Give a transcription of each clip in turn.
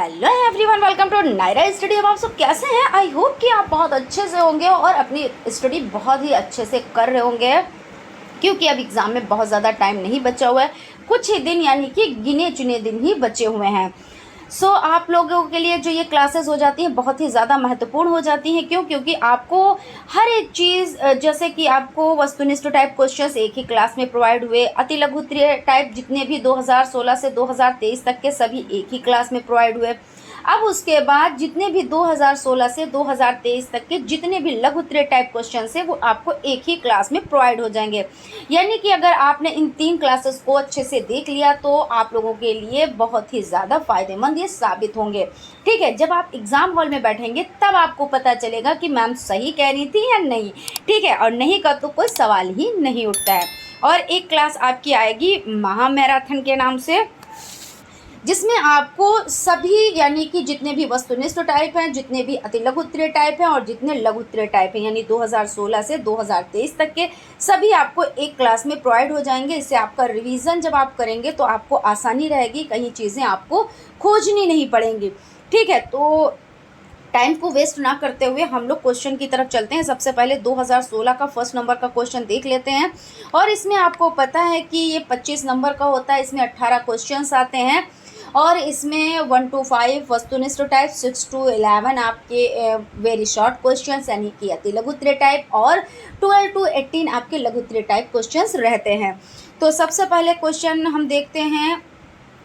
Hello everyone, welcome to Naira study. अब आप सब कैसे हैं? आई होप कि आप बहुत अच्छे से होंगे और अपनी स्टडी बहुत ही अच्छे से कर रहे होंगे, क्योंकि अब एग्ज़ाम में बहुत ज़्यादा टाइम नहीं बचा हुआ है। कुछ ही दिन यानी कि गिने चुने दिन ही बचे हुए हैं। आप लोगों के लिए जो ये क्लासेस हो जाती हैं बहुत ही ज़्यादा महत्वपूर्ण हो जाती हैं। क्यों? क्योंकि आपको हर एक चीज़ जैसे कि आपको वस्तुनिष्ठ टाइप क्वेश्चंस एक ही क्लास में प्रोवाइड हुए, अति लघुत्तरीय टाइप जितने भी 2016 से 2023 तक के सभी एक ही क्लास में प्रोवाइड हुए। अब उसके बाद जितने भी 2016 से 2023 तक के जितने भी लघुत्तरीय टाइप क्वेश्चंस हैं वो आपको एक ही क्लास में प्रोवाइड हो जाएंगे। यानी कि अगर आपने इन 3 क्लासेस को अच्छे से देख लिया तो आप लोगों के लिए बहुत ही ज़्यादा फ़ायदेमंद ये साबित होंगे। ठीक है, जब आप एग्ज़ाम हॉल में बैठेंगे तब आपको पता चलेगा कि मैम सही कह रही थी या नहीं। ठीक है, और नहीं का तो कोई सवाल ही नहीं उठता है। और एक क्लास आपकी आएगी महा मैराथन के नाम से, जिसमें आपको सभी यानी कि जितने भी वस्तुनिष्ठ टाइप हैं, जितने भी अति लघुत्तरीय टाइप हैं और जितने लघुत्तरीय टाइप हैं यानी 2016 से 2023 तक के सभी आपको एक क्लास में प्रोवाइड हो जाएंगे। इससे आपका रिवीजन जब आप करेंगे तो आपको आसानी रहेगी, कहीं चीज़ें आपको खोजनी नहीं पड़ेंगी। ठीक है, तो टाइम को वेस्ट ना करते हुए हम लोग क्वेश्चन की तरफ चलते हैं। सबसे पहले 2016 का फर्स्ट नंबर का क्वेश्चन देख लेते हैं। और इसमें आपको पता है कि ये 25 नंबर का होता है। इसमें 18 क्वेश्चंस आते हैं और इसमें 1 to 5 वस्तुनिष्ठ टाइप, 6 to 11 आपके वेरी शॉर्ट क्वेश्चंस यानी कि अति लघुत्तरीय टाइप और 12 to 18 आपके लघुत्तरीय टाइप क्वेश्चंस रहते हैं। तो सबसे पहले क्वेश्चन हम देखते हैं,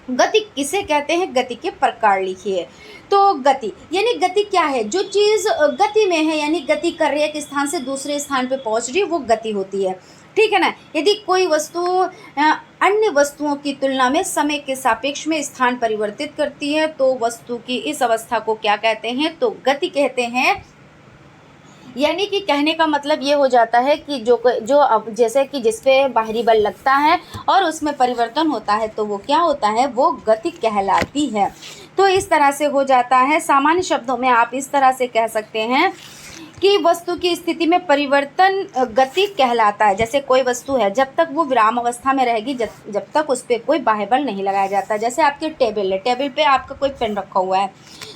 गति किसे कहते हैं, गति के प्रकार लिखिए। तो गति यानी गति क्या है? जो चीज़ गति में है यानी गति कर रही है, एक स्थान से दूसरे स्थान पे पहुंच रही है, वो गति होती है। ठीक है ना। यदि कोई वस्तु अन्य वस्तुओं की तुलना में समय के सापेक्ष में स्थान परिवर्तित करती है तो वस्तु की इस अवस्था को क्या कहते हैं? तो गति कहते हैं। यानी कि कहने का मतलब ये हो जाता है कि जो अब जैसे कि जिस पे बाहरी बल लगता है और उसमें परिवर्तन होता है तो वो क्या होता है? वो गति कहलाती है। तो इस तरह से हो जाता है। सामान्य शब्दों में आप इस तरह से कह सकते हैं कि वस्तु की स्थिति में परिवर्तन गति कहलाता है। जैसे कोई वस्तु है, जब तक वो विराम अवस्था में रहेगी, जब तक उस पर कोई बाह्य बल नहीं लगाया जाता। जैसे आपके टेबल है, टेबल पे आपका कोई पेन रखा हुआ है,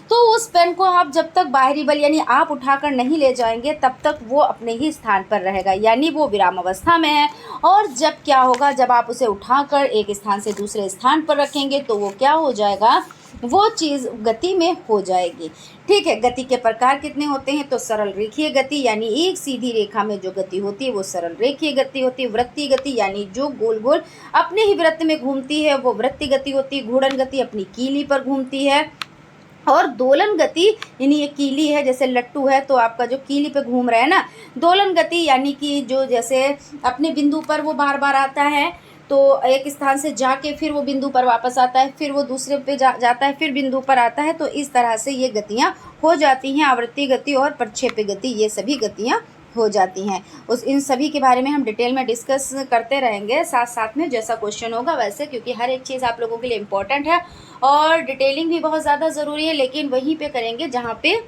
तो उस पेन को आप जब तक बाहरी बल यानी आप उठाकर नहीं ले जाएंगे तब तक वो अपने ही स्थान पर रहेगा, यानी वो विराम अवस्था में है। और जब क्या होगा, जब आप उसे उठाकर एक स्थान से दूसरे स्थान पर रखेंगे तो वो क्या हो जाएगा? वो चीज़ गति में हो जाएगी। ठीक है, गति के प्रकार कितने होते हैं? तो सरल रेखीय गति यानी एक सीधी रेखा में जो गति होती है वो सरल रेखीय गति होती है। वृत्तीय गति यानी जो गोल गोल अपने ही वृत्त में घूमती है वो वृत्तीय गति होती है। घूर्णन गति अपनी कीली पर घूमती है। और दोलन गति यानी ये कीली है, जैसे लट्टू है तो आपका जो कीली पे घूम रहा है ना, दोलन गति यानी कि जो जैसे अपने बिंदु पर वो बार बार आता है, तो एक स्थान से जाके फिर वो बिंदु पर वापस आता है, फिर वो दूसरे पे जाता है, फिर बिंदु पर आता है। तो इस तरह से ये गतियाँ हो जाती हैं। आवृत्ति गति और प्रक्षेप्य गति, ये सभी गतियाँ हो जाती हैं। इन सभी के बारे में हम डिटेल में डिस्कस करते रहेंगे साथ साथ में, जैसा क्वेश्चन होगा वैसे, क्योंकि हर एक चीज़ आप लोगों के लिए इम्पोर्टेंट है और डिटेलिंग भी बहुत ज़्यादा ज़रूरी है, लेकिन वहीं पे करेंगे जहाँ पे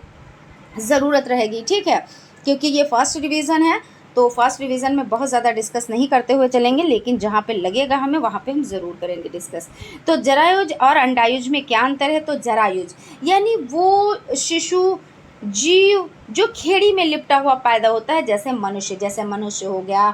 ज़रूरत रहेगी। ठीक है, क्योंकि ये फर्स्ट रिवीजन है तो फर्स्ट रिवीजन में बहुत ज़्यादा डिस्कस नहीं करते हुए चलेंगे, लेकिन जहाँ पे लगेगा हमें वहाँ पे हम ज़रूर करेंगे डिस्कस। तो जरायुज और अंडायुज में क्या अंतर है? तो जरायुज यानी वो शिशु जीव जो खेड़ी में लिपटा हुआ पैदा होता है, जैसे मनुष्य हो गया,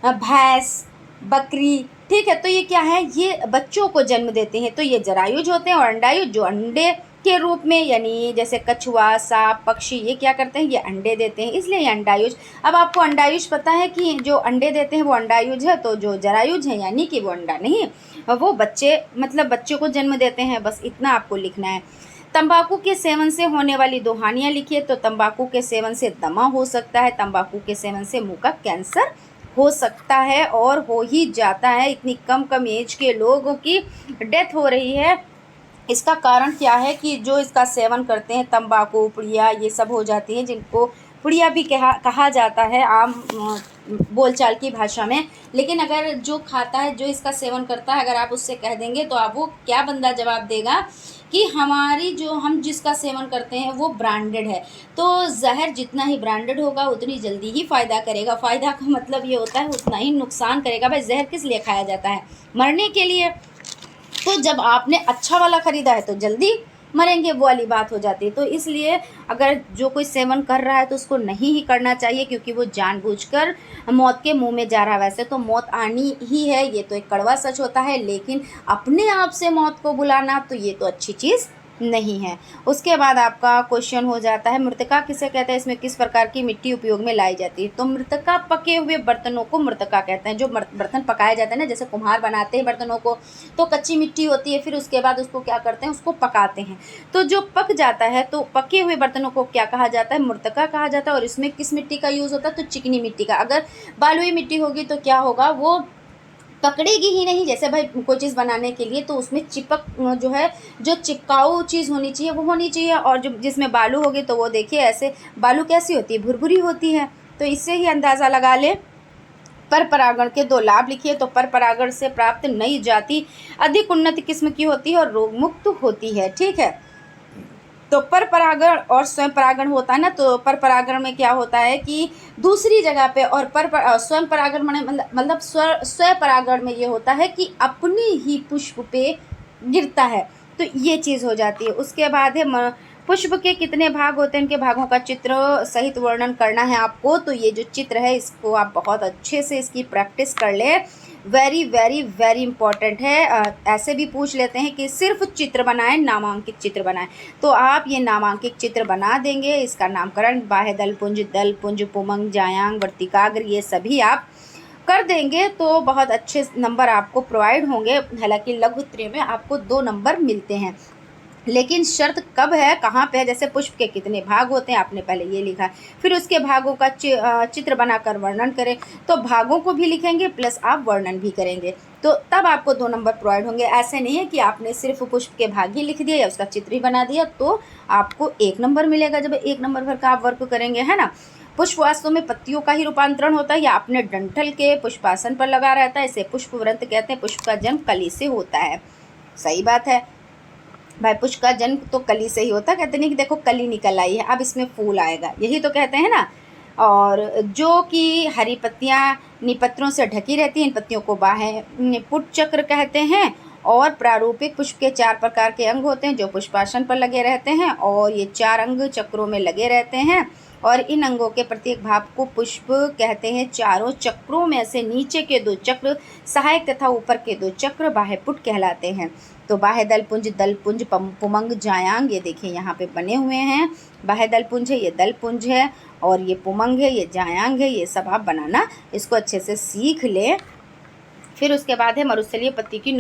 भैंस, बकरी। ठीक है, तो ये क्या है? ये बच्चों को जन्म देते हैं, तो ये जरायुज होते हैं। और अंडायुज जो अंडे के रूप में यानी जैसे कछुआ, सांप, पक्षी, ये क्या करते हैं? ये अंडे देते हैं, इसलिए ये अंडायुज। अब आपको अंडायुज पता है कि जो अंडे देते हैं वो अंडायुज है, तो जो जरायुज है यानी कि वो अंडा नहीं, वो बच्चे मतलब बच्चों को जन्म देते हैं। बस इतना आपको लिखना है। तंबाकू के सेवन से होने वाली 2 हानियाँ लिखिए। तो तंबाकू के सेवन से दमा हो सकता है, तंबाकू के सेवन से मुंह का कैंसर हो सकता है और हो ही जाता है। इतनी कम एज के लोगों की डेथ हो रही है। इसका कारण क्या है? कि जो इसका सेवन करते हैं, तंबाकू, पुड़िया, ये सब हो जाती हैं, जिनको पुड़िया भी कहा जाता है आम बोलचाल की भाषा में। लेकिन अगर जो खाता है, जो इसका सेवन करता है, अगर आप उससे कह देंगे तो आप वो क्या बंदा जवाब देगा कि हम जिसका सेवन करते हैं वो ब्रांडेड है। तो जहर जितना ही ब्रांडेड होगा उतनी जल्दी ही फ़ायदा करेगा। फ़ायदा का मतलब ये होता है उतना ही नुकसान करेगा। भाई जहर किस लिए खाया जाता है? मरने के लिए। तो जब आपने अच्छा वाला ख़रीदा है तो जल्दी मरेंगे, वो वाली बात हो जाती है। तो इसलिए अगर जो कोई सेवन कर रहा है तो उसको नहीं ही करना चाहिए, क्योंकि वो जानबूझकर मौत के मुंह में जा रहा है। वैसे तो मौत आनी ही है, ये तो एक कड़वा सच होता है, लेकिन अपने आप से मौत को बुलाना तो ये तो अच्छी चीज़ नहीं है। उसके बाद आपका क्वेश्चन हो जाता है मृतका किसे कहते हैं, इसमें किस प्रकार की मिट्टी उपयोग में लाई जाती है। तो मृतका पके हुए बर्तनों को मृतका कहते हैं। जो बर्तन पकाए जाते हैं ना, जैसे कुम्हार बनाते हैं बर्तनों को, तो कच्ची मिट्टी होती है, फिर उसके बाद उसको क्या करते हैं, उसको पकाते हैं। तो जो पक जाता है तो पके हुए बर्तनों को क्या कहा जाता है, मृतका कहा जाता है। और इसमें किस मिट्टी का यूज़ होता है, तो चिकनी मिट्टी का। अगर बालुई मिट्टी होगी तो क्या होगा, वो पकड़ेगी ही नहीं। जैसे भाई कोई चीज़ बनाने के लिए तो उसमें चिपक जो है, जो चिपकाऊ चीज़ होनी चाहिए वो होनी चाहिए। और जो जिसमें बालू होगी तो वो देखिए ऐसे बालू कैसी होती है, भुरभुरी होती है। तो इससे ही अंदाज़ा लगा ले। पर परागण के 2 लाभ लिखिए। तो पर परागण से प्राप्त नई जाति अधिक उन्नत किस्म की होती है और रोग मुक्त होती है। ठीक है। तो पर परागण और स्वयं परागण होता है ना, तो पर परागण में क्या होता है कि दूसरी जगह पे, और स्वयं परागण मतलब स्व परागण में ये होता है कि अपने ही पुष्प पे गिरता है। तो ये चीज़ हो जाती है। उसके बाद है पुष्प के कितने भाग होते हैं, इनके भागों का चित्र सहित वर्णन करना है आपको। तो ये जो चित्र है इसको आप बहुत अच्छे से इसकी प्रैक्टिस कर ले। वेरी वेरी वेरी इंपॉर्टेंट है। ऐसे भी पूछ लेते हैं कि सिर्फ चित्र बनाएं, नामांकित चित्र बनाएं। तो आप ये नामांकित चित्र बना देंगे। इसका नामकरण बाह्य दल पुंज पुमंग जायांग वर्तिकाग्र ये सभी आप कर देंगे तो बहुत अच्छे नंबर आपको प्रोवाइड होंगे। हालांकि लघु त्रय में आपको 2 नंबर मिलते हैं, लेकिन शर्त कब है, कहाँ पे है। जैसे पुष्प के कितने भाग होते हैं, आपने पहले ये लिखा है। फिर उसके भागों का चित्र बनाकर वर्णन करें। तो भागों को भी लिखेंगे प्लस आप वर्णन भी करेंगे, तो तब आपको 2 नंबर प्रोवाइड होंगे। ऐसे नहीं है कि आपने सिर्फ पुष्प के भाग ही लिख दिया या उसका चित्र ही बना दिया तो आपको 1 नंबर मिलेगा, जब 1 नंबर भर का आप वर्क करेंगे, है ना। पुष्प वास्तव में पत्तियों का ही रूपांतरण होता है या अपने डंठल के पुष्पासन पर लगा रहता है। इसे पुष्प व्रंत कहते हैं। पुष्प का जन्म कली से होता है। सही बात है भाई, पुष्प का जन्म तो कली से ही होता है। कहते नहीं कि देखो कली निकल आई है, अब इसमें फूल आएगा, यही तो कहते हैं ना। और जो कि हरी पत्तियां निपत्रों से ढकी रहती हैं, इन पत्तियों को बाह्य पुट चक्र कहते हैं। और प्रारूपिक पुष्प के 4 प्रकार के अंग होते हैं जो पुष्पासन पर लगे रहते हैं, और ये 4 अंग चक्रों में लगे रहते हैं। और इन अंगों के प्रत्येक भाग को पुष्प कहते हैं। चारों चक्रों में से नीचे के 2 चक्र सहायक तथा ऊपर के 2 चक्र बाह्यपुट कहलाते हैं। तो बाह्य दल पुंज पुमंग जायांग ये देखिए यहाँ पे बने हुए हैं। बाह्य दल पुंज है, ये दल पुंज है, और ये पुमंग है, ये जायांग है। ये सब आप बनाना इसको अच्छे से सीख ले। फिर उसके बाद है मरुस्थलीय पत्ती की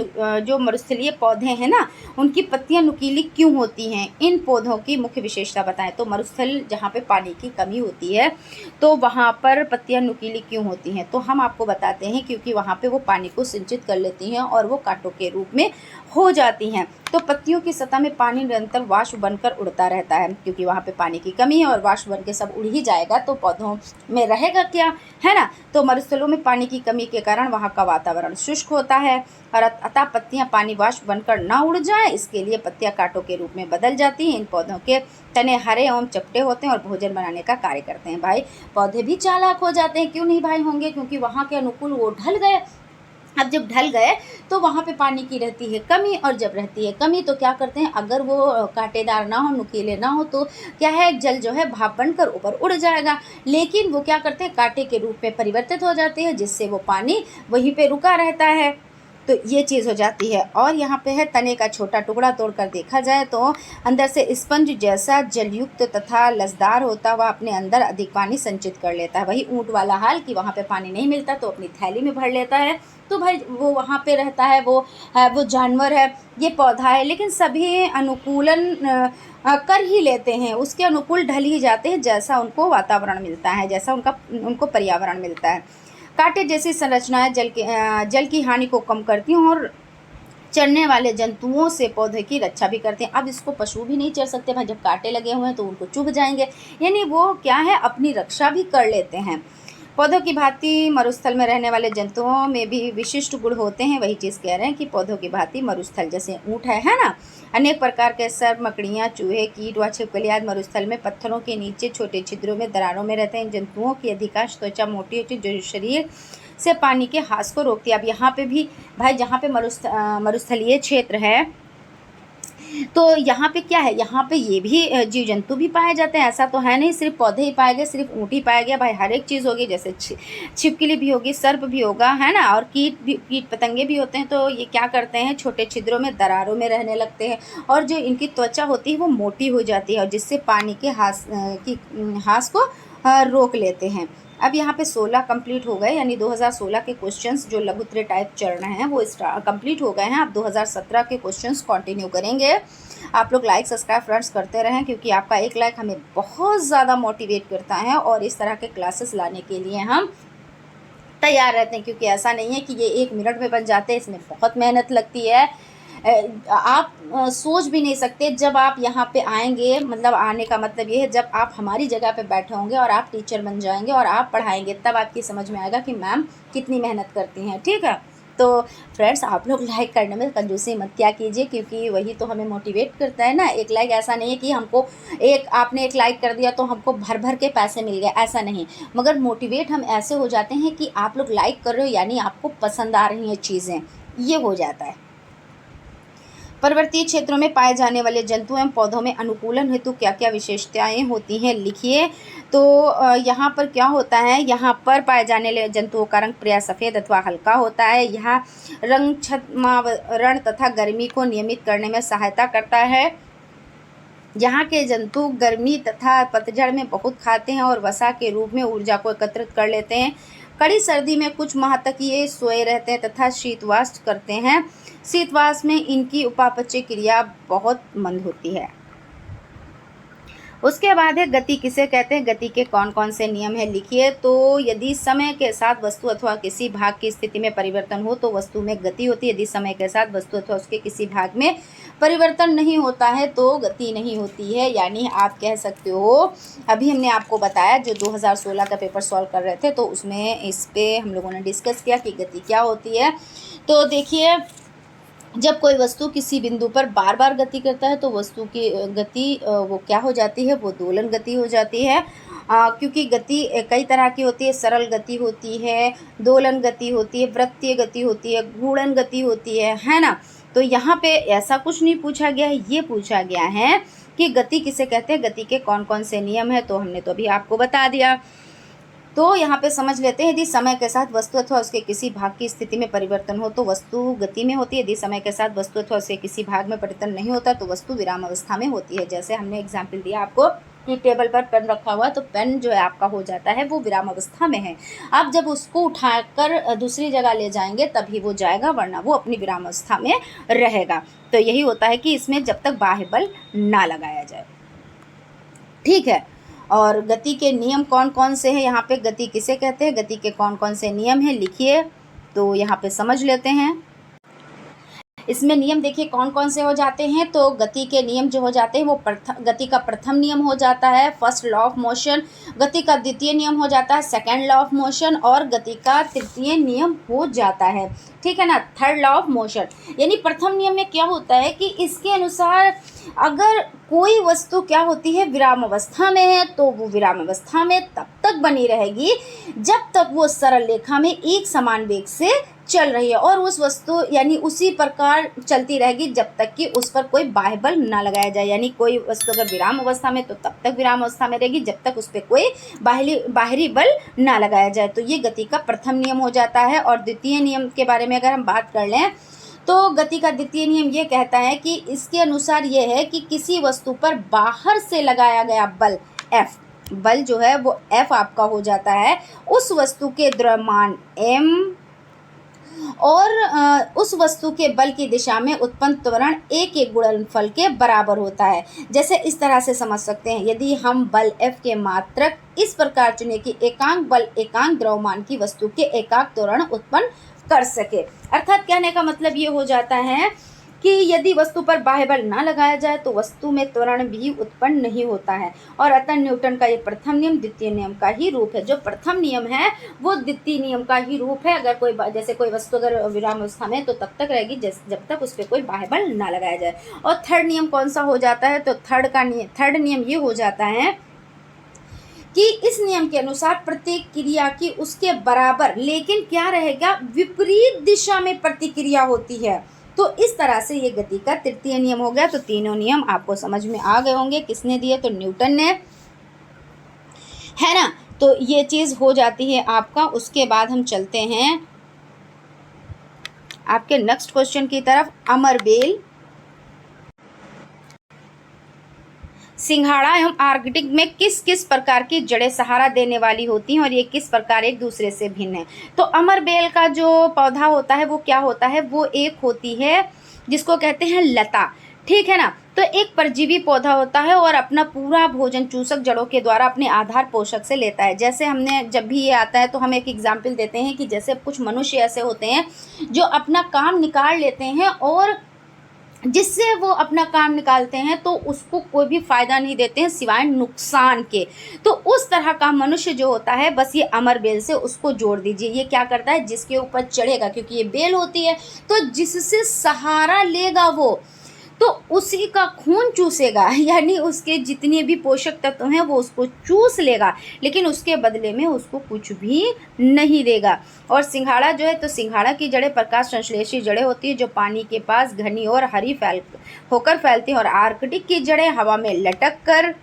जो मरुस्थलीय पौधे हैं ना, उनकी पत्तियां नुकीली क्यों होती हैं, इन पौधों की मुख्य विशेषता बताएं। तो मरुस्थल जहाँ पे पानी की कमी होती है तो वहाँ पर पत्तियां नुकीली क्यों होती हैं, तो हम आपको बताते हैं क्योंकि वहाँ पे वो पानी को सिंचित कर लेती हैं और वो कांटों के रूप में हो जाती हैं। तो पत्तियों की सतह में पानी निरंतर वाष्प बनकर उड़ता रहता है, क्योंकि वहाँ पे पानी की कमी है और वाष्प बन के सब उड़ ही जाएगा तो पौधों में रहेगा क्या, है ना। तो मरुस्थलों में पानी की कमी के कारण वहाँ का वातावरण शुष्क होता है, और अतः पत्तियां पानी वाष्प बनकर ना उड़ जाए इसके लिए पत्तियां कांटों के रूप में बदल जाती हैं। इन पौधों के तने हरे एवं चपटे होते हैं और भोजन बनाने का कार्य करते हैं। भाई पौधे भी चालाक हो जाते हैं, क्यों नहीं भाई होंगे, क्योंकि वहाँ के अनुकूल वो ढल गए। अब जब ढल गए तो वहाँ पे पानी की रहती है कमी, और जब रहती है कमी तो क्या करते हैं, अगर वो कांटेदार ना हो, नुकीले ना हो, तो क्या है, जल जो है भाप बनकर ऊपर उड़ जाएगा। लेकिन वो क्या करते हैं, कांटे के रूप में परिवर्तित हो जाते हैं, जिससे वो पानी वहीं पे रुका रहता है। तो ये चीज़ हो जाती है। और यहाँ पे है तने का छोटा टुकड़ा तोड़कर देखा जाए तो अंदर से स्पंज जैसा जलयुक्त तथा लसदार होता हुआ अपने अंदर अधिक पानी संचित कर लेता है। वही ऊँट वाला हाल कि वहाँ पे पानी नहीं मिलता तो अपनी थैली में भर लेता है। तो भाई वो वहाँ पे रहता है, वो जानवर है, ये पौधा है, लेकिन सभी अनुकूलन कर ही लेते हैं, उसके अनुकूल ढल ही जाते हैं जैसा उनको वातावरण मिलता है, जैसा उनको पर्यावरण मिलता है। कांटे जैसी संरचनाएं जल की हानि को कम करती हैं और चरने वाले जंतुओं से पौधे की रक्षा भी करते हैं। अब इसको पशु भी नहीं चर सकते भाई, जब कांटे लगे हुए हैं तो उनको चुभ जाएंगे, यानी वो क्या है, अपनी रक्षा भी कर लेते हैं। पौधों की भांति मरुस्थल में रहने वाले जंतुओं में भी विशिष्ट गुण होते हैं। वही चीज़ कह रहे हैं कि पौधों की भांति मरुस्थल जैसे ऊँट है ना, अनेक प्रकार के सर्प, मकड़ियाँ, चूहे, कीट व छिपकली आदि मरुस्थल में पत्थरों के नीचे छोटे छिद्रों में दरारों में रहते हैं। इन जंतुओं की अधिकांश त्वचा मोटी होती है जो शरीर से पानी के हास को रोकती है। अब यहाँ पे भी भाई जहाँ पे मरुस्थलीय क्षेत्र है तो यहाँ पे क्या है, यहाँ पे ये भी जीव जंतु भी पाए जाते हैं, ऐसा तो है नहीं सिर्फ पौधे ही पाए गए, सिर्फ ऊँट ही पाया गया, भाई हर एक चीज़ होगी, जैसे छिपकली भी होगी, सर्प भी होगा, है ना, और कीट पतंगे भी होते हैं। तो ये क्या करते हैं, छोटे छिद्रों में, दरारों में रहने लगते हैं, और जो इनकी त्वचा होती है वो मोटी हो जाती है, और जिससे पानी के हास को रोक लेते हैं। अब यहाँ पे 16 कंप्लीट हो गए, यानी 2016 के क्वेश्चंस जो लघुत्तरीय टाइप चल रहे हैं वो कंप्लीट हो गए हैं। अब 2017 के क्वेश्चंस कंटिन्यू करेंगे। आप लोग लाइक सब्सक्राइब फ्रेंड्स करते रहें, क्योंकि आपका एक लाइक हमें बहुत ज़्यादा मोटिवेट करता है, और इस तरह के क्लासेस लाने के लिए हम तैयार रहते हैं, क्योंकि ऐसा नहीं है कि ये 1 मिनट में बन जाते हैं, इसमें बहुत मेहनत लगती है। आप सोच भी नहीं सकते, जब आप यहाँ पे आएंगे, मतलब आने का मतलब ये है जब आप हमारी जगह पे बैठे होंगे और आप टीचर बन जाएंगे और आप पढ़ाएंगे, तब आपकी समझ में आएगा कि मैम कितनी मेहनत करती हैं। ठीक है, तो फ्रेंड्स आप लोग लाइक करने में कंजूसी मत क्या कीजिए, क्योंकि वही तो हमें मोटिवेट करता है ना। एक लाइक ऐसा नहीं है कि हमको आपने एक लाइक कर दिया तो हमको भर भर के पैसे मिल गए, ऐसा नहीं, मगर मोटिवेट हम ऐसे हो जाते हैं कि आप लोग लाइक कर रहे हो, यानी आपको पसंद आ रही हैं चीज़ें, ये हो जाता है। पर्वतीय क्षेत्रों में पाए जाने वाले जंतु एवं पौधों में अनुकूलन हेतु क्या क्या विशेषताएं होती हैं, लिखिए। तो यहाँ पर क्या होता है, यहाँ पर पाए जाने वाले जंतुओं का रंग प्रायः सफ़ेद अथवा हल्का होता है। यह रंग छद्मावरण तथा गर्मी को नियमित करने में सहायता करता है। यहाँ के जंतु गर्मी तथा पतझड़ में बहुत खाते हैं और वसा के रूप में ऊर्जा को एकत्रित कर लेते हैं। कड़ी सर्दी में कुछ माह तक ये सोए रहते हैं तथा शीतवास करते हैं। शीतवास में इनकी उपापचय क्रिया बहुत मंद होती है। उसके बाद है गति किसे कहते हैं, गति के कौन कौन से नियम है, लिखिए। तो यदि समय के साथ वस्तु अथवा किसी भाग की स्थिति में परिवर्तन हो तो वस्तु में गति होती है। यदि समय के साथ वस्तु अथवा उसके किसी भाग में परिवर्तन नहीं होता है तो गति नहीं होती है। यानी आप कह सकते हो, अभी हमने आपको बताया जो 2016 का पेपर सॉल्व कर रहे थे, तो उसमें इस पे हम लोगों ने डिस्कस किया कि गति क्या होती है। तो देखिए, जब कोई वस्तु किसी बिंदु पर बार बार गति करता है तो वस्तु की गति वो क्या हो जाती है, वो दोलन गति हो जाती है। क्योंकि गति कई तरह की होती है, सरल गति होती है, दोलन गति होती है, वृत्तीय गति होती है, घूर्णन गति होती है ना। तो यहाँ पे ऐसा कुछ नहीं पूछा गया है, ये पूछा गया है कि गति किसे कहते हैं, गति के कौन कौन से नियम है, तो हमने तो अभी आपको बता दिया। तो यहाँ पे समझ लेते हैं, यदि समय के साथ वस्तु अथवा उसके किसी भाग की स्थिति में परिवर्तन हो तो वस्तु गति में होती है। यदि समय के साथ वस्तु अथवा उसके किसी भाग में परिवर्तन नहीं होता तो वस्तु विराम अवस्था में होती है। जैसे हमने एग्जाम्पल दिया आपको कि टेबल पर पेन रखा हुआ है, तो पेन जो है आपका हो जाता है वो विराम अवस्था में है। आप जब उसको उठाकर दूसरी जगह ले जाएंगे तभी वो जाएगा, वरना वो अपनी विराम अवस्था में रहेगा। तो यही होता है कि इसमें जब तक बाह्य बल ना लगाया जाए। ठीक है, और गति के नियम कौन कौन से हैं, यहाँ पे गति किसे कहते हैं, गति के कौन कौन से नियम हैं, लिखिए। तो यहाँ पे समझ लेते हैं। इसमें नियम देखिए कौन कौन से हो जाते हैं। तो गति के नियम जो हो जाते हैं वो गति का प्रथम नियम हो जाता है, फर्स्ट लॉ ऑफ मोशन। गति का द्वितीय नियम हो जाता है, सेकंड लॉ ऑफ मोशन। और गति का तृतीय नियम हो जाता है, ठीक है ना, थर्ड लॉ ऑफ मोशन। यानी प्रथम नियम में क्या होता है कि इसके अनुसार अगर कोई वस्तु क्या होती है, विराम अवस्था में है, तो वो विराम अवस्था में तब तक बनी रहेगी जब तक वो सरल रेखा में एक समान वेग से चल रही है, और उस वस्तु यानी उसी प्रकार चलती रहेगी जब तक कि उस पर कोई बाह्य बल ना लगाया जाए। यानी कोई वस्तु अगर विराम अवस्था में तो तब तक विराम अवस्था में रहेगी जब तक उस पर कोई बाहरी बल ना लगाया जाए। तो ये गति का प्रथम नियम हो जाता है। और द्वितीय नियम के बारे में अगर हम बात कर लें तो गति का द्वितीय नियम ये कहता है कि इसके अनुसार ये है कि किसी वस्तु पर बाहर से लगाया गया बल F, बल जो है वो F आपका हो जाता है उस वस्तु के द्रव्यमान m और उस वस्तु के बल की दिशा में उत्पन्न त्वरण a के गुणनफल के बराबर होता है। जैसे इस तरह से समझ सकते हैं, यदि हम बल F के मात्रक इस प्रकार चुने कि एकांक बल एकांक द्रव्यमान की वस्तु के एकांक त्वरण उत्पन्न कर सके। अर्थात कहने का मतलब ये हो जाता है कि यदि वस्तु पर बाह्य बल ना लगाया जाए तो वस्तु में त्वरण भी उत्पन्न नहीं होता है। और अतः न्यूटन का ये प्रथम नियम द्वितीय नियम का ही रूप है। जो प्रथम नियम है वो द्वितीय नियम का ही रूप है। अगर कोई जैसे कोई वस्तु अगर विराम अवस्था में तो तब तक रहेगी जब तक उस पर कोई बाह्य बल ना लगाया जाए। और थर्ड नियम कौन सा हो जाता है, तो थर्ड नियम ये हो जाता है कि इस नियम के अनुसार प्रत्येक क्रिया की उसके बराबर, लेकिन क्या रहेगा, विपरीत दिशा में प्रतिक्रिया होती है। तो इस तरह से ये गति का तृतीय नियम हो गया। तो तीनों नियम आपको समझ में आ गए होंगे। किसने दिए? तो न्यूटन ने, है ना। तो ये चीज़ हो जाती है आपका। उसके बाद हम चलते हैं आपके नेक्स्ट क्वेश्चन की तरफ। अमरबेल, सिंघाड़ा एवं आर्कटिक में किस किस प्रकार की जड़ें सहारा देने वाली होती हैं और ये किस प्रकार एक दूसरे से भिन्न है? तो अमरबेल का जो पौधा होता है वो क्या होता है? वो एक होती है जिसको कहते हैं लता, ठीक है ना। तो एक परजीवी पौधा होता है और अपना पूरा भोजन चूसक जड़ों के द्वारा अपने आधार पोषक से लेता है। जैसे हमने जब भी ये आता है तो हम एक एग्जाम्पल देते हैं कि जैसे कुछ मनुष्य ऐसे होते हैं जो अपना काम निकाल लेते हैं और जिससे वो अपना काम निकालते हैं तो उसको कोई भी फ़ायदा नहीं देते हैं सिवाय नुकसान के। तो उस तरह का मनुष्य जो होता है, बस ये अमर बेल से उसको जोड़ दीजिए। ये क्या करता है? जिसके ऊपर चढ़ेगा, क्योंकि ये बेल होती है, तो जिससे सहारा लेगा वो, तो उसी का खून चूसेगा, यानी उसके जितने भी पोषक तत्व हैं वो उसको चूस लेगा, लेकिन उसके बदले में उसको कुछ भी नहीं देगा। और सिंघाड़ा जो है, तो सिंघाड़ा की जड़ें प्रकाश संश्लेषी जड़ें होती है जो पानी के पास घनी और हरी होकर फैलती हैं। और आर्कटिक की जड़ें हवा में लटक कर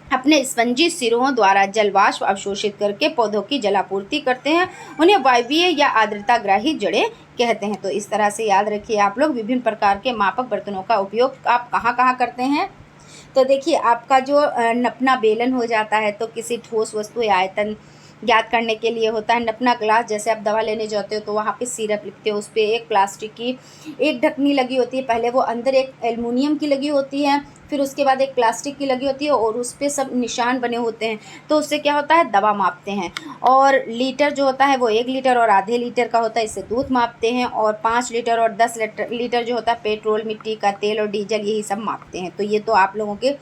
अपने स्पंजी सिरों द्वारा जलवाष्प अवशोषित करके पौधों की जलापूर्ति करते हैं। उन्हें वायवीय या आर्द्रताग्राही जड़ें कहते हैं। तो इस तरह से याद रखिए आप लोग। विभिन्न प्रकार के मापक बर्तनों का उपयोग आप कहाँ कहाँ करते हैं? तो देखिए, आपका जो नपना बेलन हो जाता है तो किसी ठोस वस्तु या आयतन ज्ञात करने के लिए होता है। नपना ग्लास, जैसे आप दवा लेने जाते हो तो वहाँ पे सिरप लिखते हो, उस पर एक प्लास्टिक की एक ढकनी लगी होती है। पहले वो अंदर एक एल्युमिनियम की लगी होती है, फिर उसके बाद एक प्लास्टिक की लगी होती है और उस पर सब निशान बने होते हैं। तो उससे क्या होता है? दवा मापते हैं। और लीटर जो होता है वो 1 लीटर और आधे लीटर का होता है, इससे दूध मापते हैं। और 5 लीटर और 10 लीटर जो होता है पेट्रोल, मिट्टी का तेल और डीजल, यही सब मापते हैं। तो ये तो आप लोगों के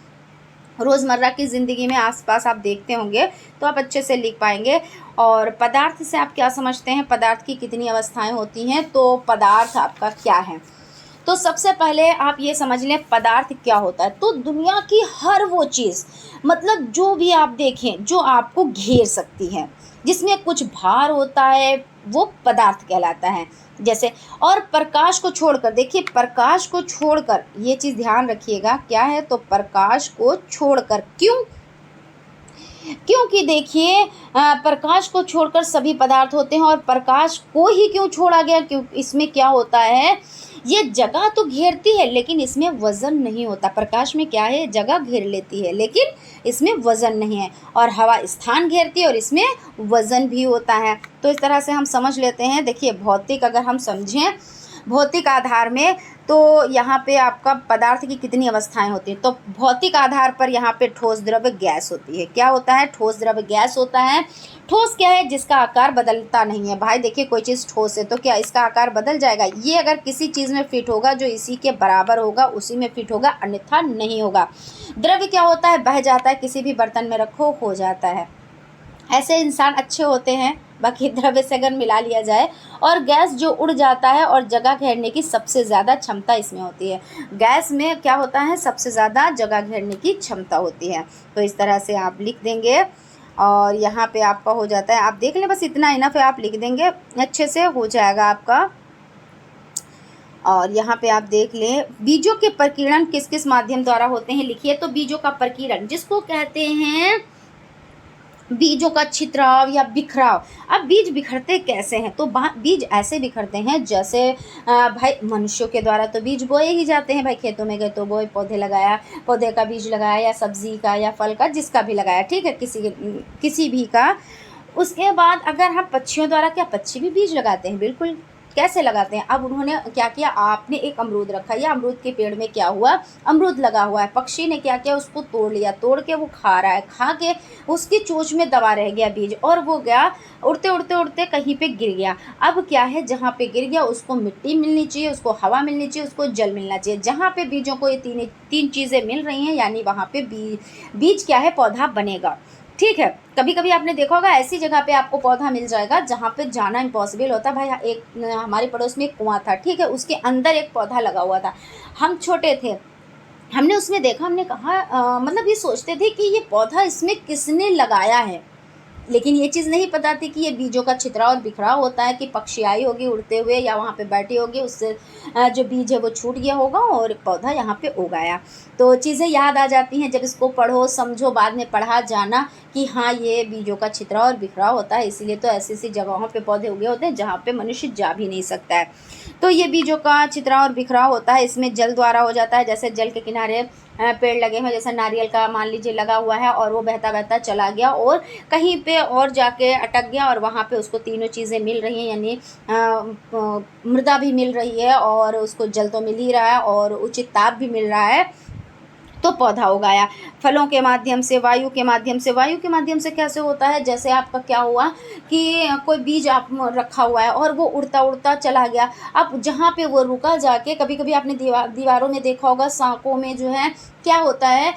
रोज़मर्रा की ज़िंदगी में आसपास आप देखते होंगे तो आप अच्छे से लिख पाएंगे। और पदार्थ से आप क्या समझते हैं? पदार्थ की कितनी अवस्थाएं होती हैं? तो पदार्थ आपका क्या है? तो सबसे पहले आप ये समझ लें पदार्थ क्या होता है। तो दुनिया की हर वो चीज़, मतलब जो भी आप देखें जो आपको घेर सकती है, जिसमें कुछ भार होता है, वो पदार्थ कहलाता है। जैसे, और प्रकाश को छोड़कर, देखिए प्रकाश को छोड़कर, ये चीज़ ध्यान रखिएगा क्या है? तो प्रकाश को छोड़कर। क्यों? क्योंकि देखिए प्रकाश को छोड़कर सभी पदार्थ होते हैं। और प्रकाश को ही क्यों छोड़ा गया? क्योंकि इसमें क्या होता है, ये जगह तो घेरती है लेकिन इसमें वज़न नहीं होता। प्रकाश में क्या है? जगह घेर लेती है लेकिन इसमें वज़न नहीं है। और हवा स्थान घेरती है और इसमें वज़न भी होता है। तो इस तरह से हम समझ लेते हैं। देखिए भौतिक, अगर हम समझें भौतिक आधार में, तो यहाँ पे आपका पदार्थ की कितनी अवस्थाएं होती हैं? तो भौतिक आधार पर यहाँ पे ठोस, द्रव्य, गैस होती है। क्या होता है? ठोस, द्रव्य, गैस होता है। ठोस क्या है? जिसका आकार बदलता नहीं है। भाई देखिए, कोई चीज़ ठोस है तो क्या इसका आकार बदल जाएगा? ये अगर किसी चीज़ में फिट होगा जो इसी के बराबर होगा उसी में फिट होगा, अन्यथा नहीं होगा। द्रव्य क्या होता है? बह जाता है, किसी भी बर्तन में रखो हो जाता है। ऐसे इंसान अच्छे होते हैं, बाकी द्रव्य से अगर मिला लिया जाए। और गैस जो उड़ जाता है और जगह घेरने की सबसे ज़्यादा क्षमता इसमें होती है। गैस में क्या होता है? सबसे ज़्यादा जगह घेरने की क्षमता होती है। तो इस तरह से आप लिख देंगे और यहाँ पे आपका हो जाता है। आप देख लें, बस इतना इनफ है, आप लिख देंगे अच्छे से हो जाएगा आपका। और यहाँ पे आप देख लें, बीजों के प्रकीर्णन किस किस माध्यम द्वारा होते हैं? लिखिए। तो बीजों का प्रकीर्णन जिसको कहते हैं बीजों का छितराव या बिखराव। अब बीज बिखरते कैसे हैं? तो बीज ऐसे बिखरते हैं जैसे भाई मनुष्यों के द्वारा तो बीज बोए ही जाते हैं। भाई खेतों में गए तो बोए, पौधे लगाया, पौधे का बीज लगाया, या सब्जी का या फल का, जिसका भी लगाया, ठीक है, किसी भी का। उसके बाद अगर हम पक्षियों द्वारा, क्या पक्षी भी बीज लगाते हैं? बिल्कुल। कैसे लगाते हैं? अब उन्होंने क्या किया, आपने एक अमरूद रखा, या अमरूद के पेड़ में क्या हुआ, अमरूद लगा हुआ है, पक्षी ने क्या किया, उसको तोड़ लिया, तोड़ के वो खा रहा है, खा के उसकी चोंच में दबा रह गया बीज, और वो गया उड़ते उड़ते उड़ते कहीं पे गिर गया। अब क्या है, जहाँ पे गिर गया उसको मिट्टी मिलनी चाहिए, उसको हवा मिलनी चाहिए, उसको जल मिलना चाहिए। जहाँ पे बीजों को ये तीन चीज़ें मिल रही हैं, यानी वहाँ पे बीज क्या है, पौधा बनेगा। ठीक है। कभी कभी आपने देखा होगा ऐसी जगह पे आपको पौधा मिल जाएगा जहाँ पे जाना इम्पॉसिबल होता है। भाई एक हमारे पड़ोस में एक कुआं था, ठीक है, उसके अंदर एक पौधा लगा हुआ था। हम छोटे थे, हमने उसमें देखा, हमने कहा मतलब ये सोचते थे कि ये पौधा इसमें किसने लगाया है, लेकिन ये चीज़ नहीं पता थी कि ये बीजों का छितरा और बिखराव होता है, कि पक्षी आई होगी उड़ते हुए या वहाँ पे बैठी होगी, उससे जो बीज है वो छूट गया होगा और पौधा यहाँ पे उग आया। तो चीज़ें याद आ जाती हैं जब इसको पढ़ो, समझो, बाद में पढ़ा जाना कि हाँ ये बीजों का छितरा और बिखराव होता है, इसीलिए तो ऐसी ऐसी जगहों पे पौधे उगे होते हैं जहाँ पे मनुष्य जा भी नहीं सकता है। तो ये बीजों का छितरा और बिखराव होता है, इसमें जल द्वारा हो जाता है। जैसे जल के किनारे पेड़ लगे हैं, जैसे नारियल का मान लीजिए लगा हुआ है और वो बहता बहता चला गया और कहीं पे और जाके अटक गया और वहाँ पे उसको तीनों चीज़ें मिल रही हैं, यानी मृदा भी मिल रही है और उसको जल तो मिल ही रहा है और उचित ताप भी मिल रहा है, तो पौधा उगाया। फलों के माध्यम से, वायु के माध्यम से। वायु के माध्यम से कैसे होता है, जैसे आपका क्या हुआ कि कोई बीज आप रखा हुआ है और वो उड़ता उड़ता चला गया। अब जहाँ पे वो रुका जाके, कभी कभी आपने दीवारों में देखा होगा, साँकों में जो है क्या होता है,